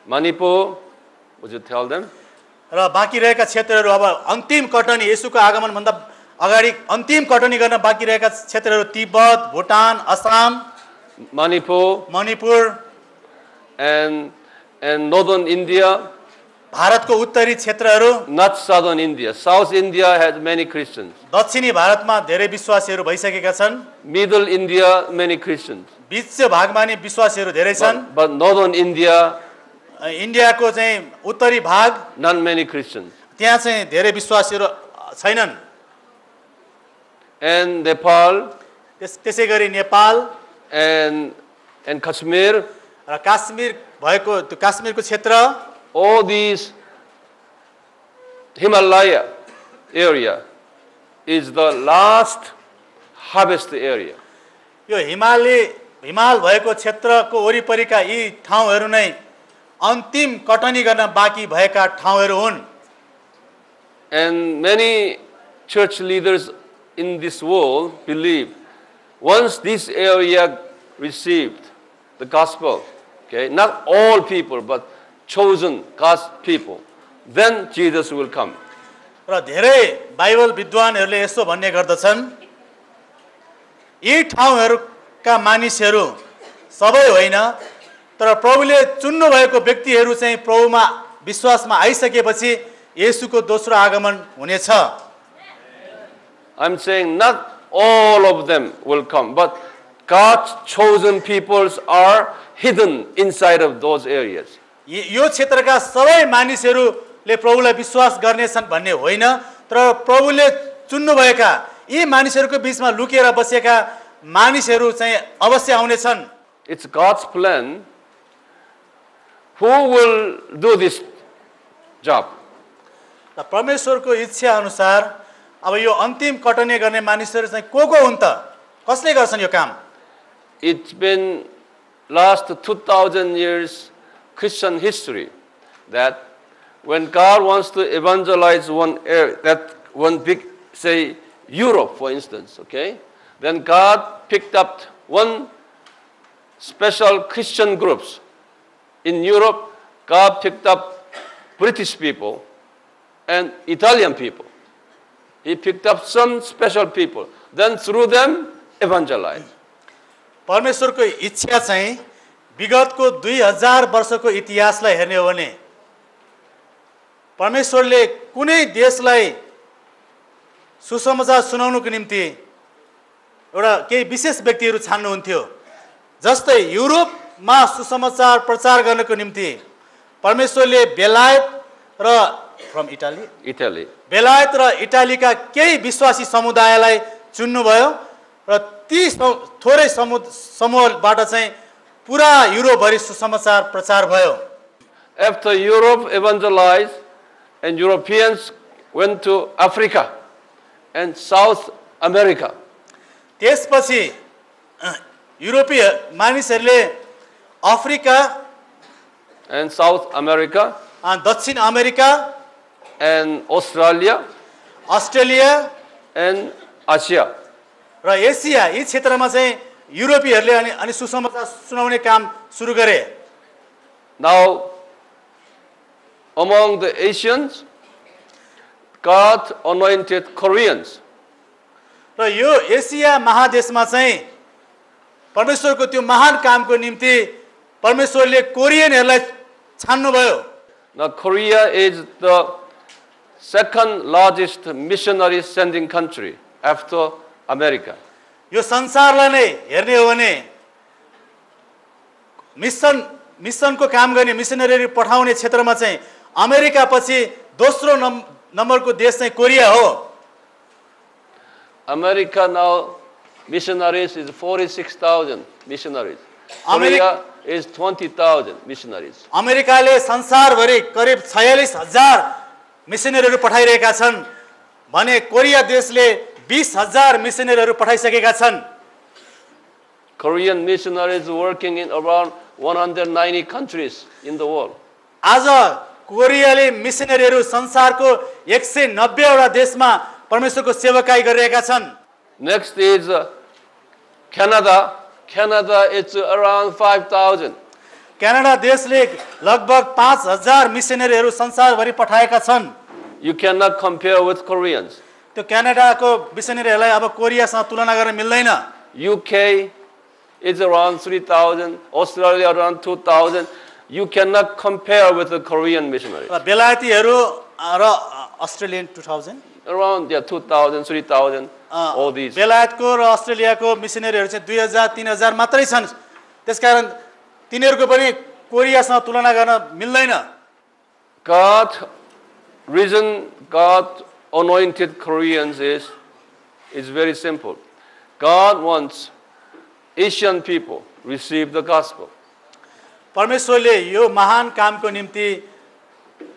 Manipur, would you tell them? र बाँकी रहेका क्षेत्रहरू अब अन्तिम कटनी येशूको आगमन भन्दा अगाडि अन्तिम कटनी गर्न बाँकी रहेका क्षेत्रहरू Tibet, Bhutan, Assam, Manipur and northern India. भारतको उत्तरी क्षेत्रहरू, not southern India. South India has many Christians. दक्षिणी भारतमा धेरै विश्वासीहरू भइसकेका छन्। Middle India many Christians. बीच भागमा नि विश्वासीहरू धेरै छन्। But northern India, इन्डियाको चाहिँ उत्तरी भाग, not many Christians. त्यहाँ चाहिँ धेरै विश्वासीहरू छैनन्। And Nepal, त्यसै गरी नेपाल and Kashmir, र काश्मीर भएको त्यो काश्मीरको क्षेत्र, all these Himalaya area is the last harvest area. यो हिमाल भएको क्षेत्रको वरिपरिका यी ठाउँहरू नै अन्तिम कटनी गर्न बाँकी भएका ठाउँहरू हुन्। And many church leaders in this world believe once this area received the gospel, okay, not all people but chosen God's people, then Jesus will come. र धेरै बाइबल विद्वानहरूले यसो भन्ने गर्दछन्, यी ठाउँहरूका मानिसहरू सबै होइन, तर प्रभुले चुन्नु भएको व्यक्तिहरू चाहिँ प्रभुमा विश्वासमा आइसकेपछि येशूको दोस्रो आगमन हुनेछ। I'm saying not all of them will come, but God's chosen peoples are hidden inside of those areas. यो क्षेत्रका सबै मानिसहरूले प्रभुलाई विश्वास गर्नेछन् भन्ने होइन, तर प्रभुले चुन्नुभएका यी मानिसहरूको बीचमा लुकेर बसेका मानिसहरू चाहिँ अवश्य आउनेछन्। It's God's plan. Who will do this job? र परमेश्वरको इच्छा अनुसार अब यो अन्तिम कटनी गर्ने मानिसहरू चाहिँ को हुन् त? कसले गर्छन् यो काम? It's been last 2000 years Christian history that when God wants to evangelize one area, that one big, say Europe for instance, okay, then God picked up one special Christian groups. In Europe, God picked up British people and Italian people. He picked up some special people. Then through them, evangelize. परमेश्वरको इच्छा चाहिँ विगतको 2000 वर्षको इतिहासलाई हेर्ने हो भने परमेश्वरले कुनै देशलाई सुसमाचार सुनाउनको निम्ति एउटा केही विशेष व्यक्तिहरू छान्नुहुन्थ्यो। जस्तै युरोपमा सुसमाचार प्रचार गर्नको निम्ति परमेश्वरले बेलायत र फ्रम इटाली बेलायत र इटालीका केही विश्वासी समुदायलाई चुन्नुभयो र ती थोरै समूहबाट चाहिँ पुरा युरोपभरि सुसमाचार प्रचार भयो। After Europe evangelized and Europeans went to Africa and South America. त्यसपछि युरोपीय मानिसहरूले अफ्रिका and South America दक्षिण America and Australia, Australia and Asia. र एसिया यी क्षेत्रमा चाहिँ युरोपीहरूले अनि सुसमाचार सुनाउने काम सुरु गरे। Now among the Asians, God anointed Koreans. र यो एसिया महादेशमा चाहिँ परमेश्वरको त्यो महान कामको निम्ति परमेश्वरले कोरियनहरूलाई छान्नुभयो। Now Korea is the second largest missionary sending country after America. यो संसारलाई नै हेर्ने हो भने मिसनको काम गर्ने मिसनरी पठाउने क्षेत्रमा चाहिँ अमेरिका पछि नम्बरको देश चाहिँ कोरिया हो। America now missionaries is 46,000 missionaries. Korea is 20,000 missionaries. अमेरिकाले संसारभरि करिब 46,000 मिसनरीहरू पठाइरहेका छन् भने कोरिया देशले 20,000 मिसनरीहरू पठाइसकेका छन्। Korean missionaries working in around 190 countries in the world. आज कोरियाले मिसनरीहरू संसारको 190 वटा देशमा परमेश्वरको सेवकाई गरिरहेका छन्। Next is Canada. Canada it's around 5,000. Canada देशले लगभग 5,000 मिसनरीहरू संसारभरि पठाएका छन्। You cannot compare with Koreans. त्यो क्यानाडाको मिसनरीहरूलाई अब कोरियासँग तुलना गर्न मिल्दैन। UK is around 3,000. Australia around 2,000. You cannot compare with the Korean missionaries. बेलायतीहरू र अस्ट्रेलियन 2000 Around 2,000, 3,000. All these. बेलायतको र अस्ट्रेलियाको मिसनरीहरू चाहिँ 2,000 3,000 मात्रै छन्। त्यसकारण तिनीहरूको पनि कोरियासँग तुलना गर्न मिल्दैन। Reason God anointed Koreans is very simple. God wants Asian people receive the gospel. परमेश्वरले यो महान कामको निम्ति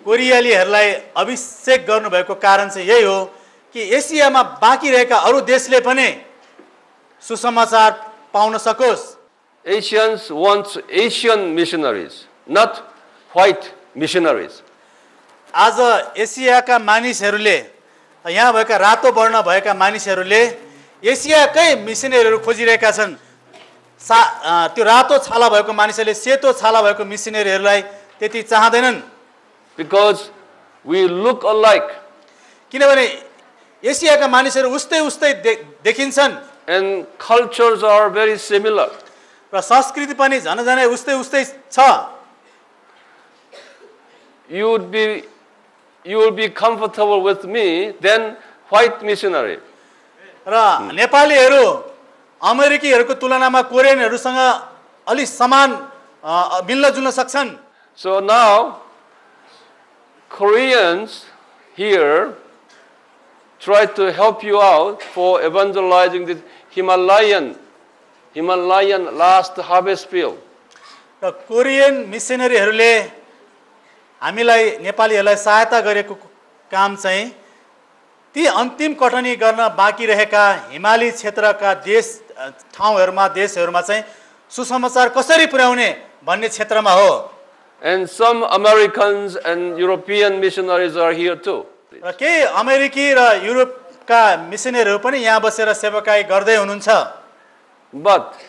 कोरियालीहरूलाई अभिषेक गर्नुभएको कारण चाहिँ यही हो कि एसियामा बाँकी रहेका अरू देशले पनि सुसमाचार पाउन सकोस्। Asians want Asian missionaries, not white missionaries. आज एसियाका मानिसहरूले यहाँ भएका रातो वर्ण भएका मानिसहरूले एसियाकै मिसनरीहरू खोजिरहेका छन्। त्यो रातो छाला भएको मानिसहरूले सेतो छाला भएको मिसनरीहरूलाई त्यति चाहँदैनन्। Because we look alike. किनभने एसियाका मानिसहरू उस्तै उस्तै देखिन्छन् And cultures are very similar. र संस्कृति पनि झनै उस्तै उस्तै छ। You will be comfortable with me than white missionary. र नेपालीहरू अमेरिकीहरूको तुलनामा कोरियनहरूसँग अलि समान मिल्न जुल्न सक्छन्। So now Koreans here try to help you out for evangelizing the Himalayan last harvest field. र कोरियन मिसनरीहरूले हामीलाई नेपालीहरूलाई सहायता गरेको काम चाहिँ ती अन्तिम कटनी गर्न बाँकी रहेका हिमाली क्षेत्रका देशहरूमा चाहिँ सुसमाचार कसरी पुर्याउने भन्ने क्षेत्रमा हो। And some Americans and European missionaries are here too. र केही अमेरिकी र युरोपका मिसनरीहरू पनि यहाँ बसेर सेवाकाई गर्दै हुनुहुन्छ। But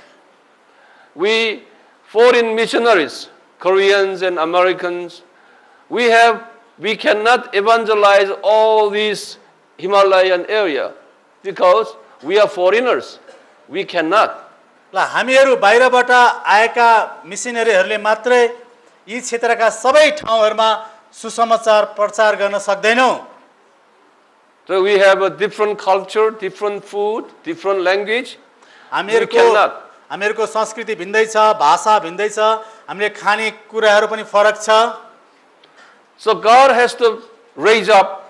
we foreign missionaries, Koreans and Americans, we cannot evangelize all these Himalayan area because we are foreigners. We cannot. ल हामीहरू बाहिरबाट आएका मिसनरीहरूले मात्रै यी क्षेत्रका सबै ठाउँहरूमा सुसमाचार प्रचार गर्न सक्दैनौँ। So we have a different culture, different food, different language. हामीहरूको संस्कृति भिन्दै छ, भाषा भिन्दै छ, हामीले खाने कुराहरू पनि फरक छ। So God has to raise up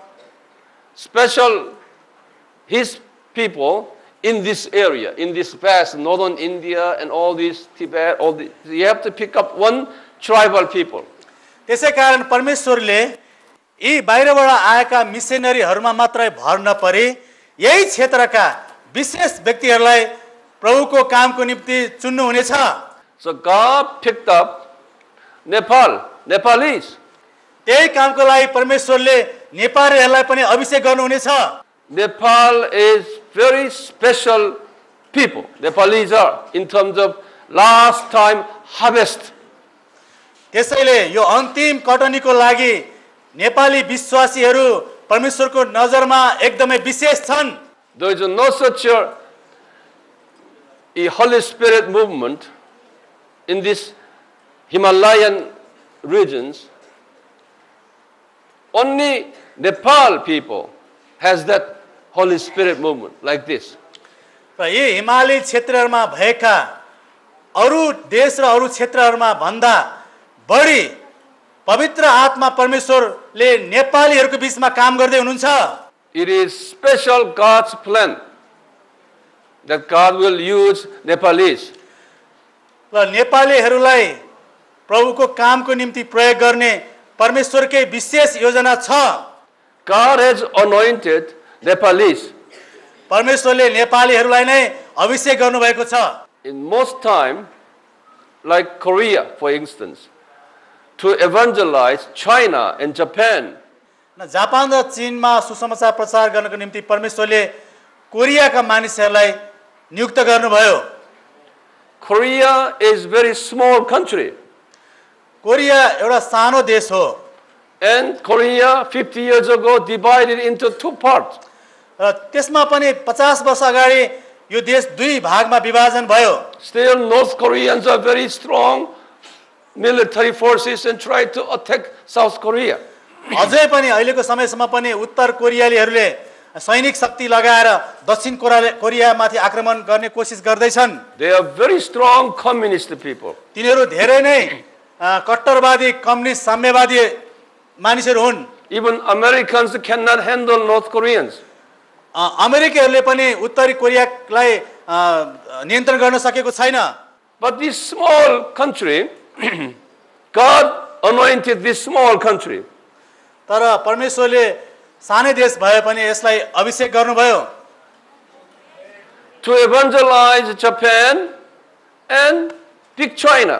His people in this area, in this vast northern India and all these Tibet, you have to pick up one tribal people. त्यसै कारण परमेश्वरले यी बाहिरबाट आएका मिसनरीहरूमा मात्रै भर नपरे यही क्षेत्रका विशेष व्यक्तिहरूलाई प्रभुको कामको निम्ति चुन्नु हुनेछ। So God picked up Nepalese. त्यही कामको लागि परमेश्वरले नेपालीहरूलाई पनि अभिषेक गर्नुहुनेछ। Nepal is very special people. Nepalese are in terms of last time harvest. त्यसैले यो अन्तिम कटनीको लागि नेपाली विश्वासीहरू परमेश्वरको नजरमा एकदमै विशेष छन्। There is no such a Holy Spirit movement in these Himalayan regions. Only Nepal people has that Holy Spirit movement like this. र यी हिमाली क्षेत्रहरूमा भएका अरू देश र अरू क्षेत्रहरूमा भन्दा बढी पवित्र आत्मा परमेश्वरले नेपालीहरूको बीचमा काम गर्दै हुनुहुन्छ। It is special God's plan that God will use Nepalese. र नेपालीहरूलाई प्रभुको कामको निम्ति प्रयोग गर्ने परमेश्वरकै विशेष योजना छ। God has anointed Nepalese. परमेश्वरले नेपालीहरूलाई नै अभिषेक गर्नुभएको छ। In most time, like Korea, for instance, to evangelize China and Japan. Japan र चीनमा सुसमाचार प्रचार गर्नको निम्ति परमेश्वरले कोरियाका मानिसहरूलाई नियुक्त गर्नुभयो। Korea is very small country. Korea एउटा सानो देश हो। And Korea 50 years ago divided into two parts. र त्यसमा पनि 50 वर्ष अगाडि यो देश दुई भागमा विभाजन भयो। Still North Koreans are very strong military forces and try to attack South Korea. अझै पनि अहिलेको समयसम्म पनि उत्तर कोरियालीहरूले सैनिक शक्ति लगाएर दक्षिण कोरियामाथि आक्रमण गर्ने कोसिस गर्दैछन्। They are very strong communist people. तिनीहरू धेरै नै कट्टरवादी कम्युनिस्ट साम्यवादी मानिसहरू हुन्। Even Americans cannot handle North Koreans. अमेरिकीहरूले पनि उत्तरी कोरियालाई नियन्त्रण गर्न सकेको छैन। But this small country, God anointed this small country. तर परमेश्वरले सानै देश भए पनि यसलाई अभिषेक गर्नुभयो। To evangelize Japan and big China.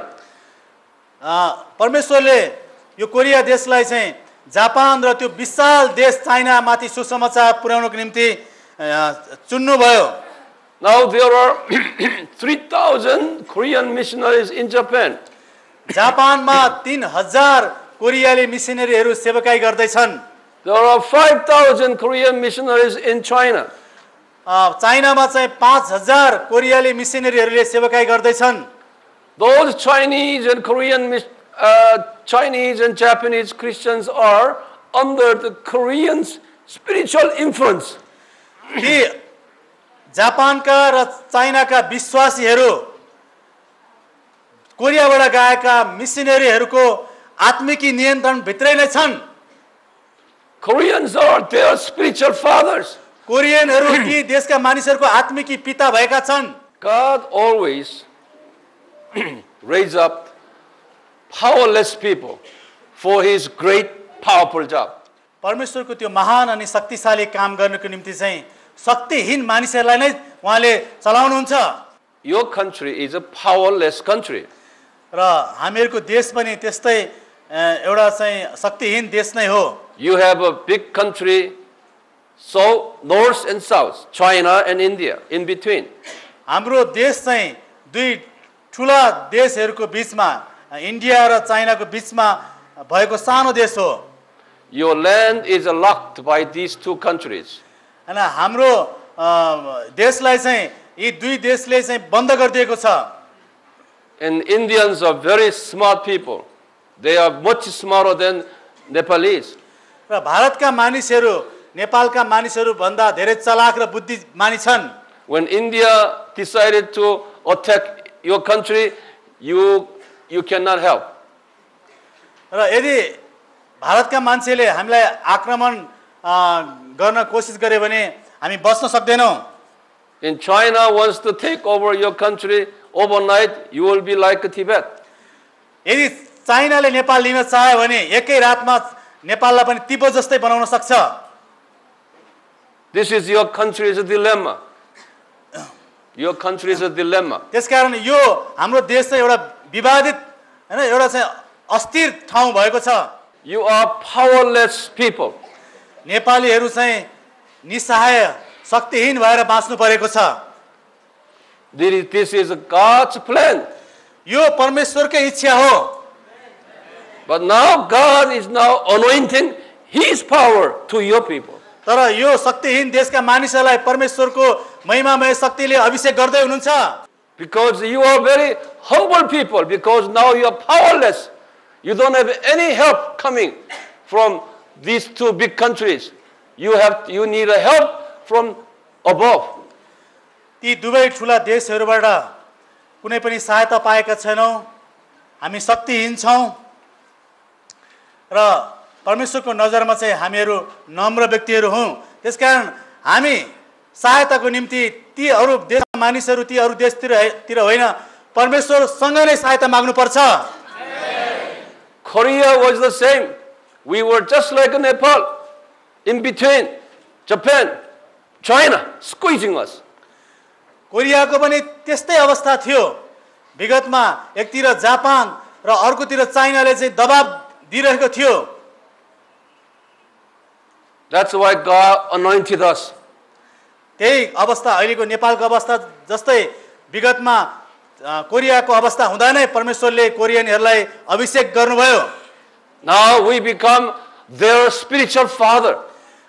परमेश्वरले यो कोरिया देशलाई चाहिँ जापान र त्यो विशाल देश चाइनामाथि सुसमाचार पुर्याउनको निम्ति चुन्नुभयो। Now there are 3,000 Korean missionaries in Japan. जापानमा 3000 कोरियाली मिसनरीहरू सेवाकाई गर्दैछन्। There are 5,000 Korean missionaries in China. चाइनामा चाहिँ 5000 कोरियाली मिसनरीहरूले सेवाकाई गर्दैछन्। Those Chinese and Chinese and Japanese Christians are under the Koreans' spiritual influence. ती जापानका र चाइनाका विश्वासीहरू कोरियाबाट गएका मिसनरीहरूको आत्मिकी नियन्त्रण भित्रै नै छन्। Koreans are their spiritual fathers. कोरियनहरू ती देशका मानिसहरूको आत्मिकी पिता भएका छन्। God always raise up powerless people for his great powerful job. परमेश्वरको त्यो महान अनि शक्तिशाली काम गर्नको निम्ति चाहिँ शक्तिहीन मानिसहरूलाई नै उहाँले चलाउनुहुन्छ। Your country is a powerless country. र हामीहरूको देश पनि त्यस्तै एउटा चाहिँ शक्तिहीन देश नै हो। You have a big country, so north and south, China and India in between. हाम्रो देश चाहिँ दुई ठुला देशहरूको बीचमा इन्डिया र चाइनाको बीचमा भएको सानो देश हो। Your land is locked by these two countries. हैन हाम्रो देशलाई चाहिँ यी दुई देशले चाहिँ बन्द गरिदिएको छ। And Indians are very smart people. They are much smarter than Nepalese. र भारतका मानिसहरू नेपालका मानिसहरू भन्दा धेरै चलाक र बुद्धिमानी छन्। When India decided to attack your country, you cannot help. र यदि भारतका मान्छेले हामीलाई आक्रमण गर्न कोसिस गरे भने हामी बच्न सक्दैनौँ। And China wants to take over your country overnight, you will be like Tibet. यदि चाइनाले नेपाल लिन चाह्यो भने एकै रातमा नेपाललाई पनि तिब्बत जस्तै बनाउन सक्छ। This is your country's dilemma. Your country is a dilemma. त्यसकारण यो हाम्रो देश चाहिँ एउटा विवादित हैन एउटा चाहिँ अस्थिर ठाउँ भएको छ। You are powerless people. नेपालीहरू चाहिँ निसहाय शक्तिहीन भएर बाँच्नु परेको छ। This is God's plan. यो परमेश्वरकै इच्छा हो। But now God is now anointing his power to your people. तर यो शक्तिहीन देशका मानिसहरूलाई परमेश्वरको महिमामय शक्तिले अभिषेक गर्दै हुनुहुन्छ। Because you are very humble people, because now you are powerless. You don't have any help coming from these two big countries. You need a help from above. ती दुवै ठुला देशहरूबाट कुनै पनि सहायता पाएका छैनौँ। हामी शक्तिहीन छौँ। र परमेश्वरको नजरमा चाहिँ हामीहरू नम्र व्यक्तिहरू हौँ। त्यसकारण हामी सहायताको निम्ति ती अरू देशका मानिसहरू ती अरू देशतिर होइन परमेश्वरसँग नै सहायता माग्नुपर्छ। Korea was the same. We were just like Nepal, in between Japan, China, squeezing us. कोरियाको पनि त्यस्तै अवस्था थियो। विगतमा एकतिर जापान र अर्कोतिर चाइनाले चाहिँ दबाब दिइरहेको थियो। That's why God anointed us. त्यही अवस्था अहिलेको नेपालको अवस्था जस्तै विगतमा कोरियाको अवस्था हुँदा नै परमेश्वरले कोरियनहरूलाई अभिषेक गर्नुभयो। Now we become their spiritual father.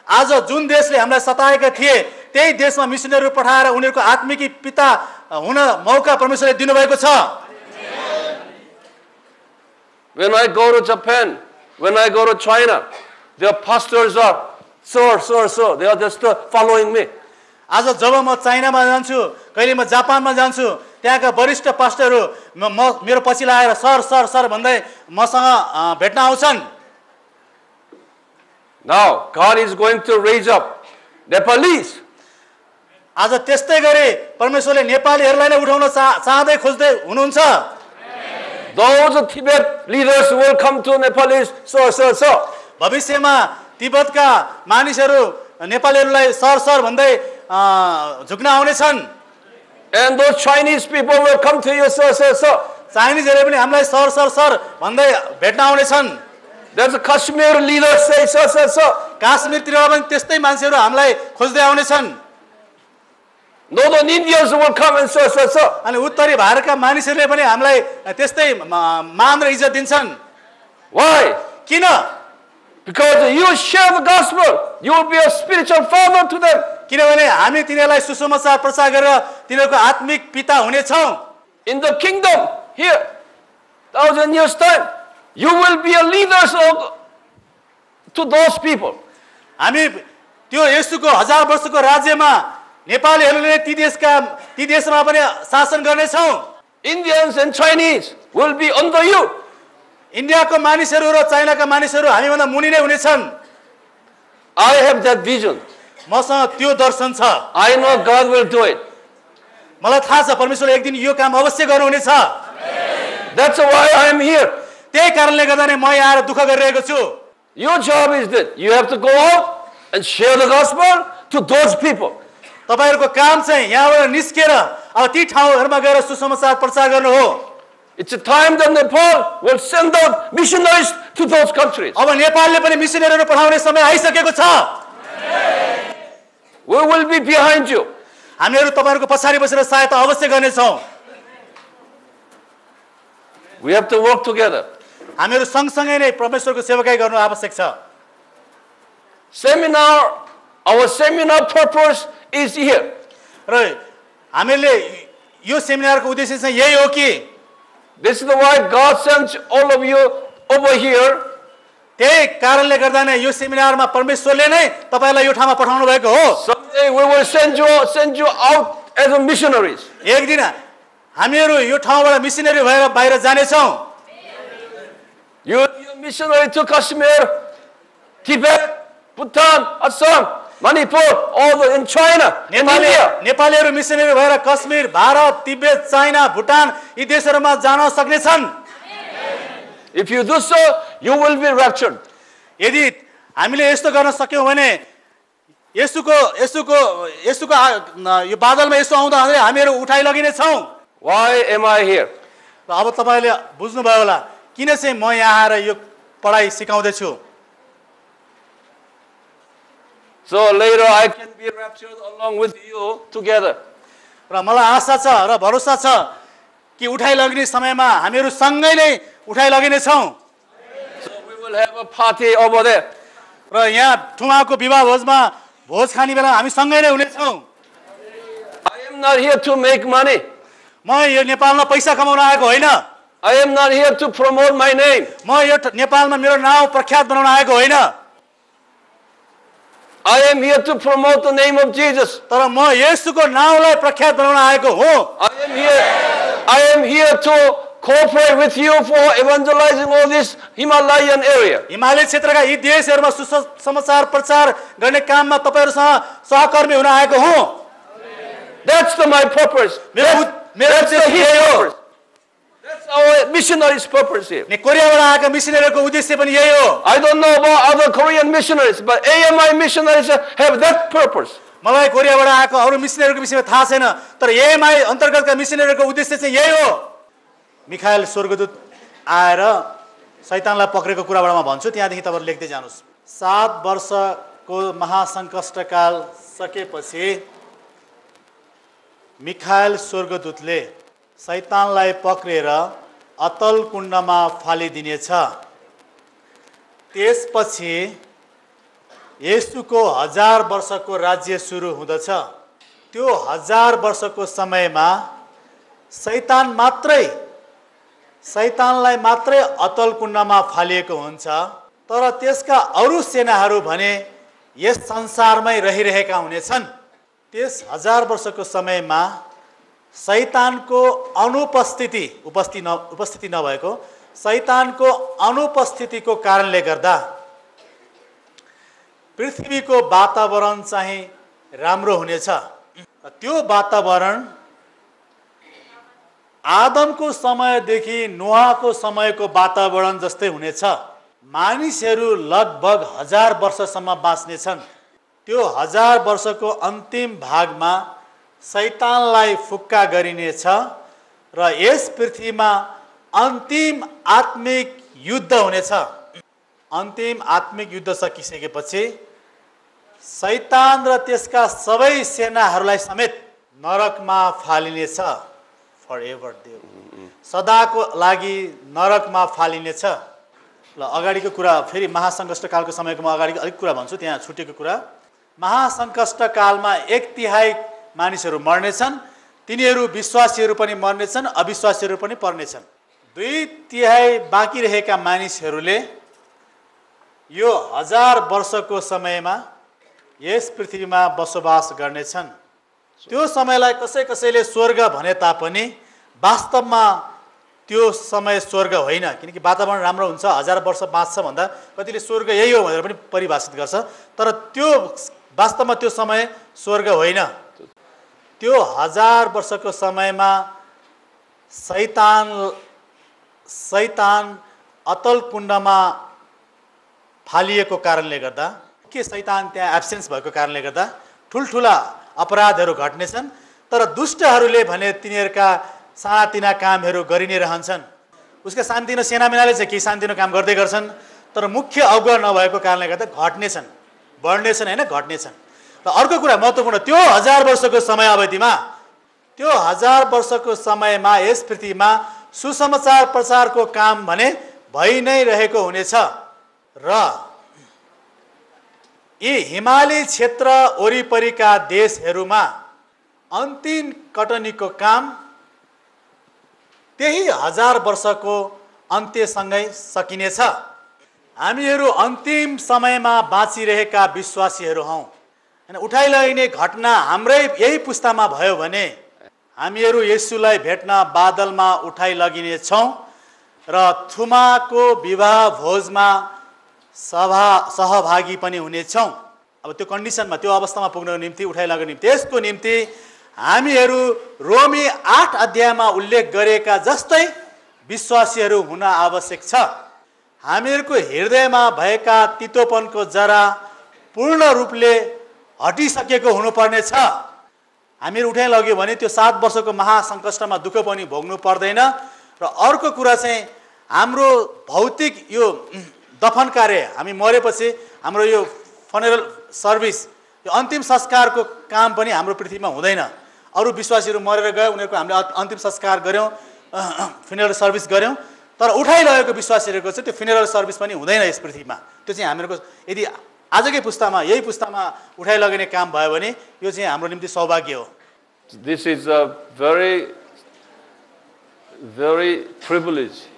आज जुन देशले हामीलाई सताएका थिए त्यही देशमा मिसनरीहरू पठाएर उनीहरूको आत्मिकी पिता हुन मौका परमेश्वरले दिनुभएको छ। When I go to Japan, when I go to China, their pastors are so. They are just following me. आज जब म चाइनामा जान्छु कहिले म जापानमा जान्छु त्यहाँका वरिष्ठ पास्टरहरू मेरो पछि लागेर सर भन्दै मसँग भेट्न आउँछन्। Now God is going to raise up Nepalese. आज त्यस्तै गरी परमेश्वरले नेपालीहरूलाई नै उठाउन चाहँदै खोज्दै हुनुहुन्छ। Those Tibet leaders will come to Nepalese so. भविष्यमा तिब्बतका मानिसहरू नेपालीहरूलाई सर भन्दै झुक्न आउनेछन्। And those Chinese people will come to you so. चाइनिजहरूले पनि हामीलाई सर भन्दै भेट्न आउनेछन्। There's a Kashmir leader say so. काश्मीरतिर पनि त्यस्तै मान्छेहरू हामीलाई खोज्दै आउनेछन्। Northern Indians will come and so. अनि उत्तरी भारतका मानिसहरूले पनि हामीलाई त्यस्तै मान र इज्जत दिन्छन्। Why? किन? Because you share the gospel, you will be a spiritual father to them. किनभने हामी तिनीहरूलाई सुसमाचार प्रचार गरेर तिनीहरूको आत्मिक पिता हुनेछौँ। In the kingdom here, 1,000 years time, you will be a leader to those people. हामी त्यो येशूको 1000 वर्षको राज्यमा नेपालीहरूले ती देशमा पनि शासन गर्नेछौँ। Indians and Chinese will be under you. इन्डियाको मानिसहरू र चाइनाका मानिसहरू हामीभन्दा मुनि नै हुनेछन्। I have that vision. मसँग त्यो दर्शन छ। I know God will do it. मलाई थाहा छ परमेश्वरले एक दिन यो काम अवश्य गर्नुहुनेछ। That's why I am here. त्यही कारणले गर्दा नै म यहाँ आएर दुःख गरिरहेको छु। Your job is that you have to go out and share the gospel to those people. तपाईहरुको काम चाहिँ यहाँबाट निस्केर अब ती ठाउँहरुमा गएर सुसमाचार प्रचार गर्नु हो। It's a time that Nepal will send out missionaries to those countries. अब नेपालले पनि मिसनरीहरू पठाउने समय आइसकेको छ। We will be behind you. हामीहरु तपाईहरुको पछाडी बसेर सहायता अवश्य गर्नेछौँ। We have to work together. हामीहरु सँगसँगै नै परमेश्वरको सेवाकाई गर्नु आवश्यक छ। Our seminar purpose is here. र हामीले यो सेमिनारको उद्देश्य चाहिँ यही हो कि this is why God sends all of you over here. त्यही कारणले गर्दा नै यो सेमिनारमा परमेश्वरले नै तपाईलाई यो ठाउँमा पठाउनु भएको हो। Someday we will send you out as a missionaries. एक दिन हामीहरु यो ठाउँबाट मिशनरी भएर बाहिर जानेछौँ। You missionary to Kashmir, Tibet, Bhutan, Assam, Manipur, all in China, in India. नेपालीहरु मिशनरी भएर कश्मीर, भारत, तिब्बत, चाइना, भुटान यी देशहरुमा जान सक्नेछन्। If you do so, you will be raptured. यदि हामीले यस्तो गर्न सक्यौं भने येशूको यो बादलमा यसो आउँदा हामीहरु उठाइ लगिनेछौं। Why am I here? र अब तपाईले बुझ्नु भयो होला किन चाहिँ म यहाँ आएर यो पढाइ सिकाउँदै छु। So later I can be raptured along with you together. र मलाई आशा छ र भरोसा छ कि उठाइ लगिने समयमा हामीहरु सँगै नै उठाइ लगिनेछौं। So we will have a party over there. र यहाँ ठुमाको विवाह भोजमा भोज खाने बेला हामी सँगै नै हुनेछौं। I am not here to make money. म यो नेपालमा पैसा कमाउन आएको होइन। I am not here to promote my name. म यो नेपालमा मेरो नाम प्रख्यात बनाउन आएको होइन। I am here to promote the name of Jesus. तर म येशूको नामलाई प्रख्यात बनाउन आएको हो। I am here to cooperate with you for evangelizing all this Himalayan area. Himalaya क्षेत्रका यी देशहरूमा सुसमाचार प्रचार गर्ने काममा तपाईहरुसँग सहकर्मी हुन आएको हुँ। That's my purpose. That's our missionaries' purpose here. नि कोरियाबाट आएका मिशनरीको उद्देश्य पनि यही हो। I don't know about other Korean missionaries, but AMI missionaries have that purpose. मलाई कोरियाबाट आएको अरु मिशनरीको विषयमा थाहा छैन, तर एएमआई अन्तर्गतका मिशनरीको उद्देश्य चाहिँ यही हो। मिखाएल स्वर्गदूत आएर शैतानलाई पक्रेको कुराबाट म भन्छु, त्यहाँदेखि तपाईहरु लेख्दै जानुस्। 7 वर्षको महासंकष्टकाल सकेपछि मिखाएल स्वर्गदूतले शैतानलाई पक्रेर अतल कुण्डमा फालिदिनेछ। त्यसपछि येशूको 1000 वर्षको राज्य सुरु हुँदछ। त्यो 1000 वर्षको समयमा शैतानलाई मात्रै अतल कुण्डमा फालिएको हुन्छ, तर त्यसका अरु सेनाहरू भने यस संसारमै रहिरहेका हुनेछन्। त्यस 1000 वर्षको समयमा शैतानको उपस्थिति नभएको शैतानको अनुपस्थितिको कारणले गर्दा पृथ्वीको वातावरण चाहिँ राम्रो हुनेछ। त्यो वातावरण आदमको समयदेखि नोहको समयको वातावरण जस्तै हुनेछ। मानिसहरू लगभग 1000 वर्षसम्म बाँच्नेछन्। त्यो 1000 वर्षको अन्तिम भागमा शैतानलाई फुक्का गरिनेछ र यस पृथ्वीमा अन्तिम आत्मिक युद्ध हुनेछ। अन्तिम आत्मिक युद्ध सकिसकेपछि शैतान र त्यसका सबै सेनाहरूलाई समेत नरकमा फालिनेछ। फरएभर देव सदाको लागि नरकमा फालिनेछ। ल अगाडिको कुरा फेरि महासंकष्टकालको समयको म अगाडि अलिक कुरा भन्छु, त्यहाँ छुटेको कुरा। महासंकष्टकालमा 1/3 मानिसहरू मर्नेछन्। तिनीहरू विश्वासीहरू पनि मर्नेछन्, अविश्वासीहरू पनि पर्नेछन्। 2/3 बाँकी रहेका मानिसहरूले यो 1000 वर्षको समयमा यस पृथ्वीमा बसोबास गर्नेछन्। त्यो समयलाई कसैले स्वर्ग भने तापनि वास्तवमा त्यो समय स्वर्ग होइन, किनकि वातावरण राम्रो हुन्छ, 1000 वर्ष बाँच्छ भन्दा कतिले स्वर्ग यही हो भनेर पनि परिभाषित गर्छ, तर त्यो वास्तवमा त्यो समय स्वर्ग होइन। त्यो 1000 वर्षको समयमा शैतान अतल कुण्डमा फालिएको कारणले गर्दा, के शैतान त्यहाँ एब्सेन्स भएको कारणले गर्दा ठुलठुला अपराधहरू घट्नेछन्, तर दुष्टहरूले भने तिनीहरूका सानातिना कामहरू गरि नै रहन्छन्। उसका सानतिनो सेनामेनाले चाहिँ केही सानतिनो काम गर्दै गर्छन्, तर मुख्य अगुवा नभएको कारणले गर्दा घट्नेछन्, बढ्नेछन् हैन, घट्नेछन्। र अर्को कुरा महत्त्वपूर्ण, त्यो 1000 वर्षको समयावधिमा, त्यो 1000 वर्षको समयमा यस पृथ्वीमा सुसमाचार प्रचारको काम भने भइ नै रहेको हुनेछ र यी हिमाली क्षेत्र वरिपरिका देशहरूमा अन्तिम कटनीको काम त्यही 1000 वर्षको अन्त्यसँगै सकिनेछ। हामीहरू अन्तिम समयमा बाँचिरहेका विश्वासीहरू हौं हैन। उठाइ लगिने घटना हाम्रै यही पुस्तामा भयो भने हामीहरू येशूलाई भेट्न बादलमा उठाइ लगिने छौं र थुमाको विवाह भोजमा सहभागी पनि हुनेछौं। अब त्यो कन्डिसनमा, त्यो अवस्थामा पुग्नको निम्ति, उठाइ लाग्ने निम्ति, त्यसको निम्ति हामीहरू रोमी 8 अध्यायमा उल्लेख गरेका जस्तै विश्वासीहरू हुन आवश्यक छ। हामीहरूको हृदयमा भएका तितोपनको जरा पूर्ण रूपले हटिसकेको हुनुपर्ने छ। हामीहरू उठाइ लग्यो भने त्यो 7 वर्षको महासंकष्टमा दुःख पनि भोग्नु पर्दैन। र अर्को कुरा चाहिँ हाम्रो भौतिक यो दफन कार्य, हामी मरेपछि हाम्रो यो फनेरल सर्भिस, यो अन्तिम संस्कारको काम पनि हाम्रो पृथ्वीमा हुँदैन। अरु विश्वासीहरू मरेर गए, उनीहरूको हामीले अन्तिम संस्कार गर्यौं, फनेरल सर्भिस गर्यौं, तर उठाइरहेको विश्वासीहरूको चाहिँ त्यो फनेरल सर्भिस पनि हुँदैन यस पृथ्वीमा। त्यो चाहिँ हामीहरूको यदि आजकै पुस्तामा, यही पुस्तामा उठाइ लगिने काम भयो भने यो चाहिँ हाम्रो निम्ति सौभाग्य हो। This is a very privilege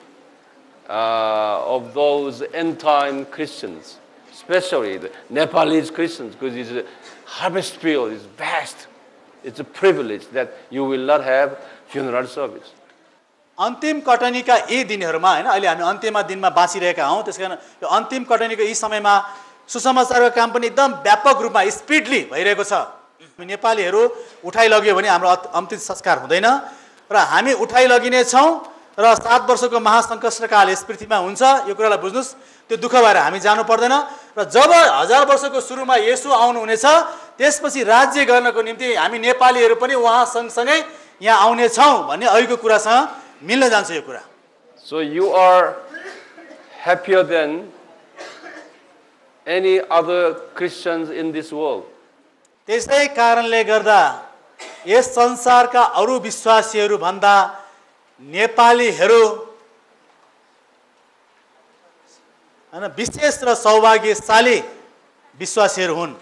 of those end-time Christians, especially the Nepalese Christians, because the harvest field is vast. It's a privilege that you will not have funeral service. अन्तिम कटनीका यी दिनहरूमा हैन अहिले हामी अन्त्यमा दिनमा बाँचिरहेका हौं त्यसकारण यो अन्तिम कटनीको यी समयमा सुसमाचारको काम पनि एकदम व्यापक रूपमा स्पिडली भइरहेको छ। नेपालीहरू उठाइ लग्यो भने हाम्रो अन्तिम संस्कार हुँदैन र हामी उठाइ लगिने छौं र 7 वर्षको महासंकटकाल यस पृथ्वीमा हुन्छ। यो कुरालाई बुझ्नुस्, त्यो दुःख भएर हामी जानु पर्दैन र जब 1000 वर्षको सुरुमा येशू आउनु हुनेछ त्यसपछि राज्य गर्नको निम्ति हामी नेपालीहरू पनि उहाँ सँगसँगै यहाँ आउने छौं भन्ने अहिलेको कुरासँग मिल्न जान्छ यो कुरा। So you are happier than any other Christians in this world. त्यसै कारणले गर्दा यस संसारका अरु विश्वासीहरू भन्दा नेपालीहरू हैन विशेष र सौभाग्यशाली विश्वासीहरू हुन्।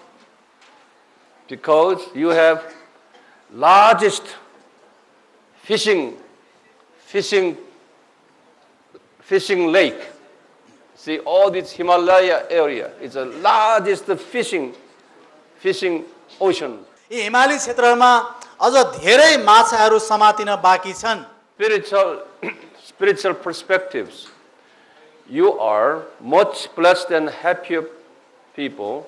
Because you have largest fishing lake. See, all this Himalaya area is the largest fishing ocean. यी हिमाली क्षेत्रहरूमा अझ धेरै माछाहरू समातिन बाँकी छन्। Spiritual perspectives. You are much blessed and happier people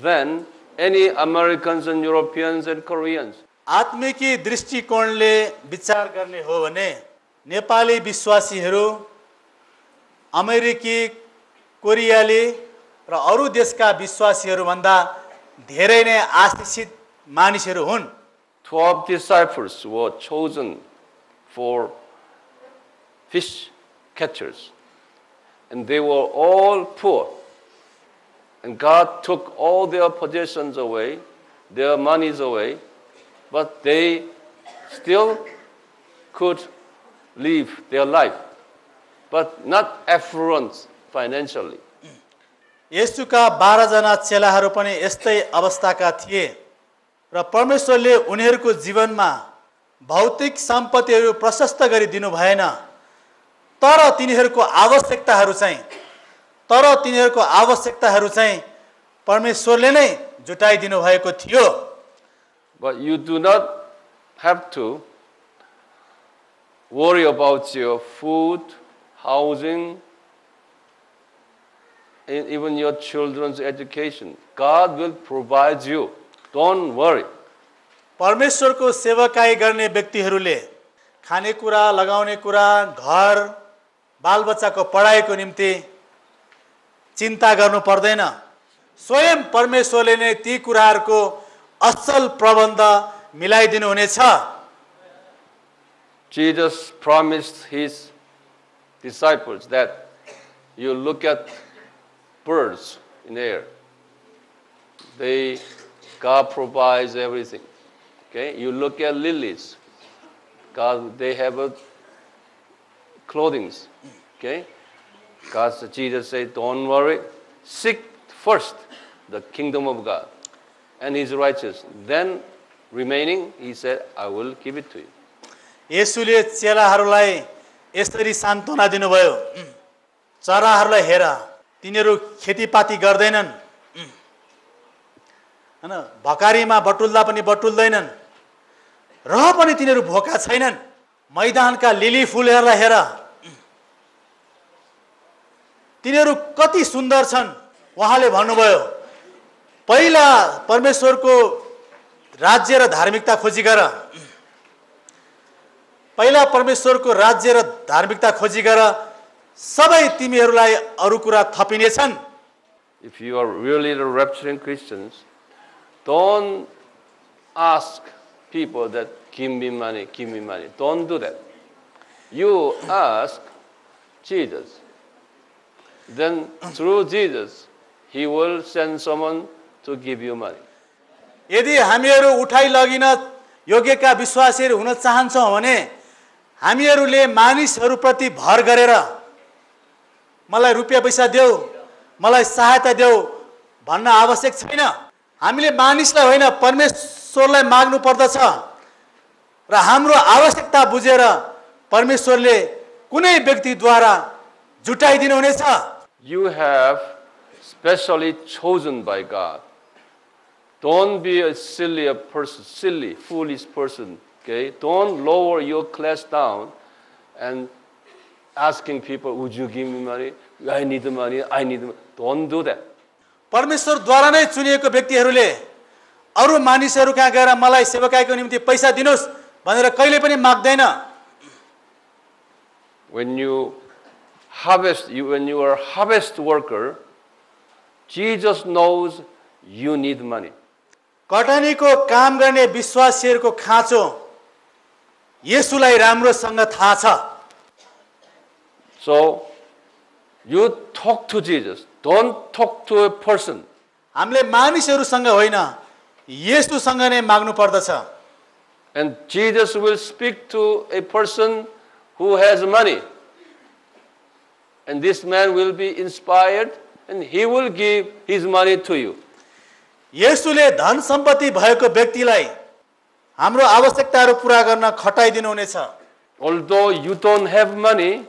than any Americans and Europeans and Koreans. आत्मिकी दृष्टिकोणले विचार गर्ने हो भने नेपाली विश्वासीहरू अमेरिकी, कोरियाली र अरु देशका विश्वासीहरू भन्दा धेरै नै आशिषित मानिसहरू हुन्। 12 disciples were chosen for fish catchers, and they were all poor. And God took all their possessions away, their monies away, but they still could live their life, but not affluent financially. येशूका 12 जना चेलाहरू पनि यस्तै अवस्थाका थिए र परमेश्वरले उनीहरूको जीवनमा भौतिक सम्पत्तिहरू प्रशस्त गरिदिनु भएन, तर तिनीहरूको आवश्यकताहरू चाहिँ परमेश्वरले नै जुटाइदिनु भएको थियो। But you do not have to worry about your food, housing, and even your children's education. God will provide you. Don't worry. परमेश्वरको सेवकाई गर्ने व्यक्तिहरूले खानेकुरा, लगाउने कुरा, घर, बालबच्चाको पढाइको निम्ति चिन्ता गर्नु पर्दैन। स्वयं परमेश्वरले नै ती कुराहरूको असल प्रबन्ध मिलाइदिनु हुनेछ। Jesus promised his disciples that you look at birds in the air. God provides everything. Okay? You look at lilies. They have clothing. Okay? Jesus said, don't worry. Seek first the kingdom of God and his righteousness. Then remaining, he said, I will give it to you. येशूले चेलाहरूलाई यसरी सान्त्वना दिनुभयो, चराहरूलाई हेर, तिनीहरू खेतीपाती गर्दैनन्, हैन, भकारीमा बटुल्दा पनि बटुल्दैनन्, र पनि तिनीहरू भोका छैनन्। मैदानका लिली फुलहरूलाई हेर, तिनीहरू कति सुन्दर छन्। उहाँले भन्नुभयो, पहिला परमेश्वरको राज्य र धार्मिकता खोजी गर, पहिला परमेश्वरको राज्य र धार्मिकता खोजी गर, सबै तिमीहरूलाई अरु कुरा थपिनेछन्। If you are really the rapturing Christians, don't ask people that give me money, give me money. Don't do that. You ask Jesus. Then through Jesus, he will send someone to give you money. यदि हामीहरू उठाइ लगिन योग्यका विश्वासीहरू हुन चाहन्छौं भने हामीहरूले मानिसहरूप्रति भर गरेर मलाई रुपैयाँ पैसा देऊ, मलाई सहायता देऊ भन्न आवश्यक छैन। हामीले मानिसलाई होइन परमेश्वरलाई माग्नु पर्दछ र हाम्रो आवश्यकता बुझेर परमेश्वरले कुनै व्यक्तिद्वारा जुटाइदिनु हुनेछ। You have specially chosen by God. Don't be a silly, foolish person. Okay? Don't lower your class down and asking people, would you give me money? I need the money, I need the money. Don't do that. परमेश्वरद्वारा नै चुनिएको व्यक्तिहरूले अरू मानिसहरू कहाँ गएर मलाई सेवकाईको निम्ति पैसा दिनुस् भनेर कहिले पनि माग्दैन। When you are a harvest worker, Jesus knows you need money. कटनीको काम गर्ने विश्वासीहरूको खाँचो येशूलाई राम्रोसँग थाहा छ। So you talk to Jesus. Don't talk to a person. हामीले मानिसहरूसँग होइन येशूसँग नै माग्नु पर्दछ। And Jesus will speak to a person who has money. And this man will be inspired and he will give his money to you. येशूले धन सम्पत्ति भएको व्यक्तिलाई हाम्रो आवश्यकताहरू पूरा गर्न खटाइदिनु हुनेछ। Although you don't have money,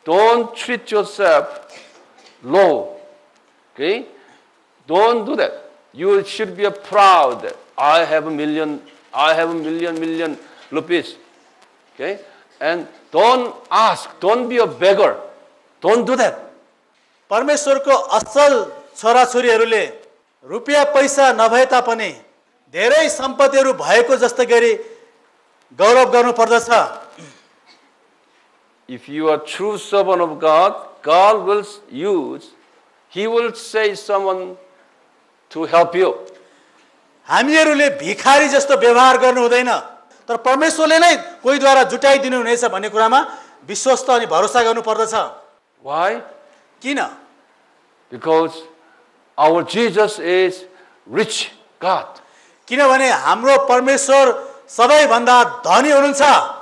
don't treat yourself low. Okay? Don't do that. You should be proud that I have a million rupees. Okay? And don't ask, don't be a beggar. Don't do that. परमेश्वरको असल छोराछोरीहरूले रुपियाँ पैसा नभए तापनि धेरै सम्पत्तिहरू भएको जस्तो गरी गौरव गर्नु पर्दछ। If you are a true servant of God, God will use, He will say someone to help you. हामीहरूले भिखारी जस्तो व्यवहार गर्नु हुँदैन, तर परमेश्वरले नै कोहीद्वारा जुटाइदिनु हुनेछ भन्ने कुरामा विश्वस्त अनि भरोसा गर्नु पर्दछ। Why? किन? Because our Jesus is rich God. किनभने हाम्रो परमेश्वर सबैभन्दा धनी हुनुहुन्छ।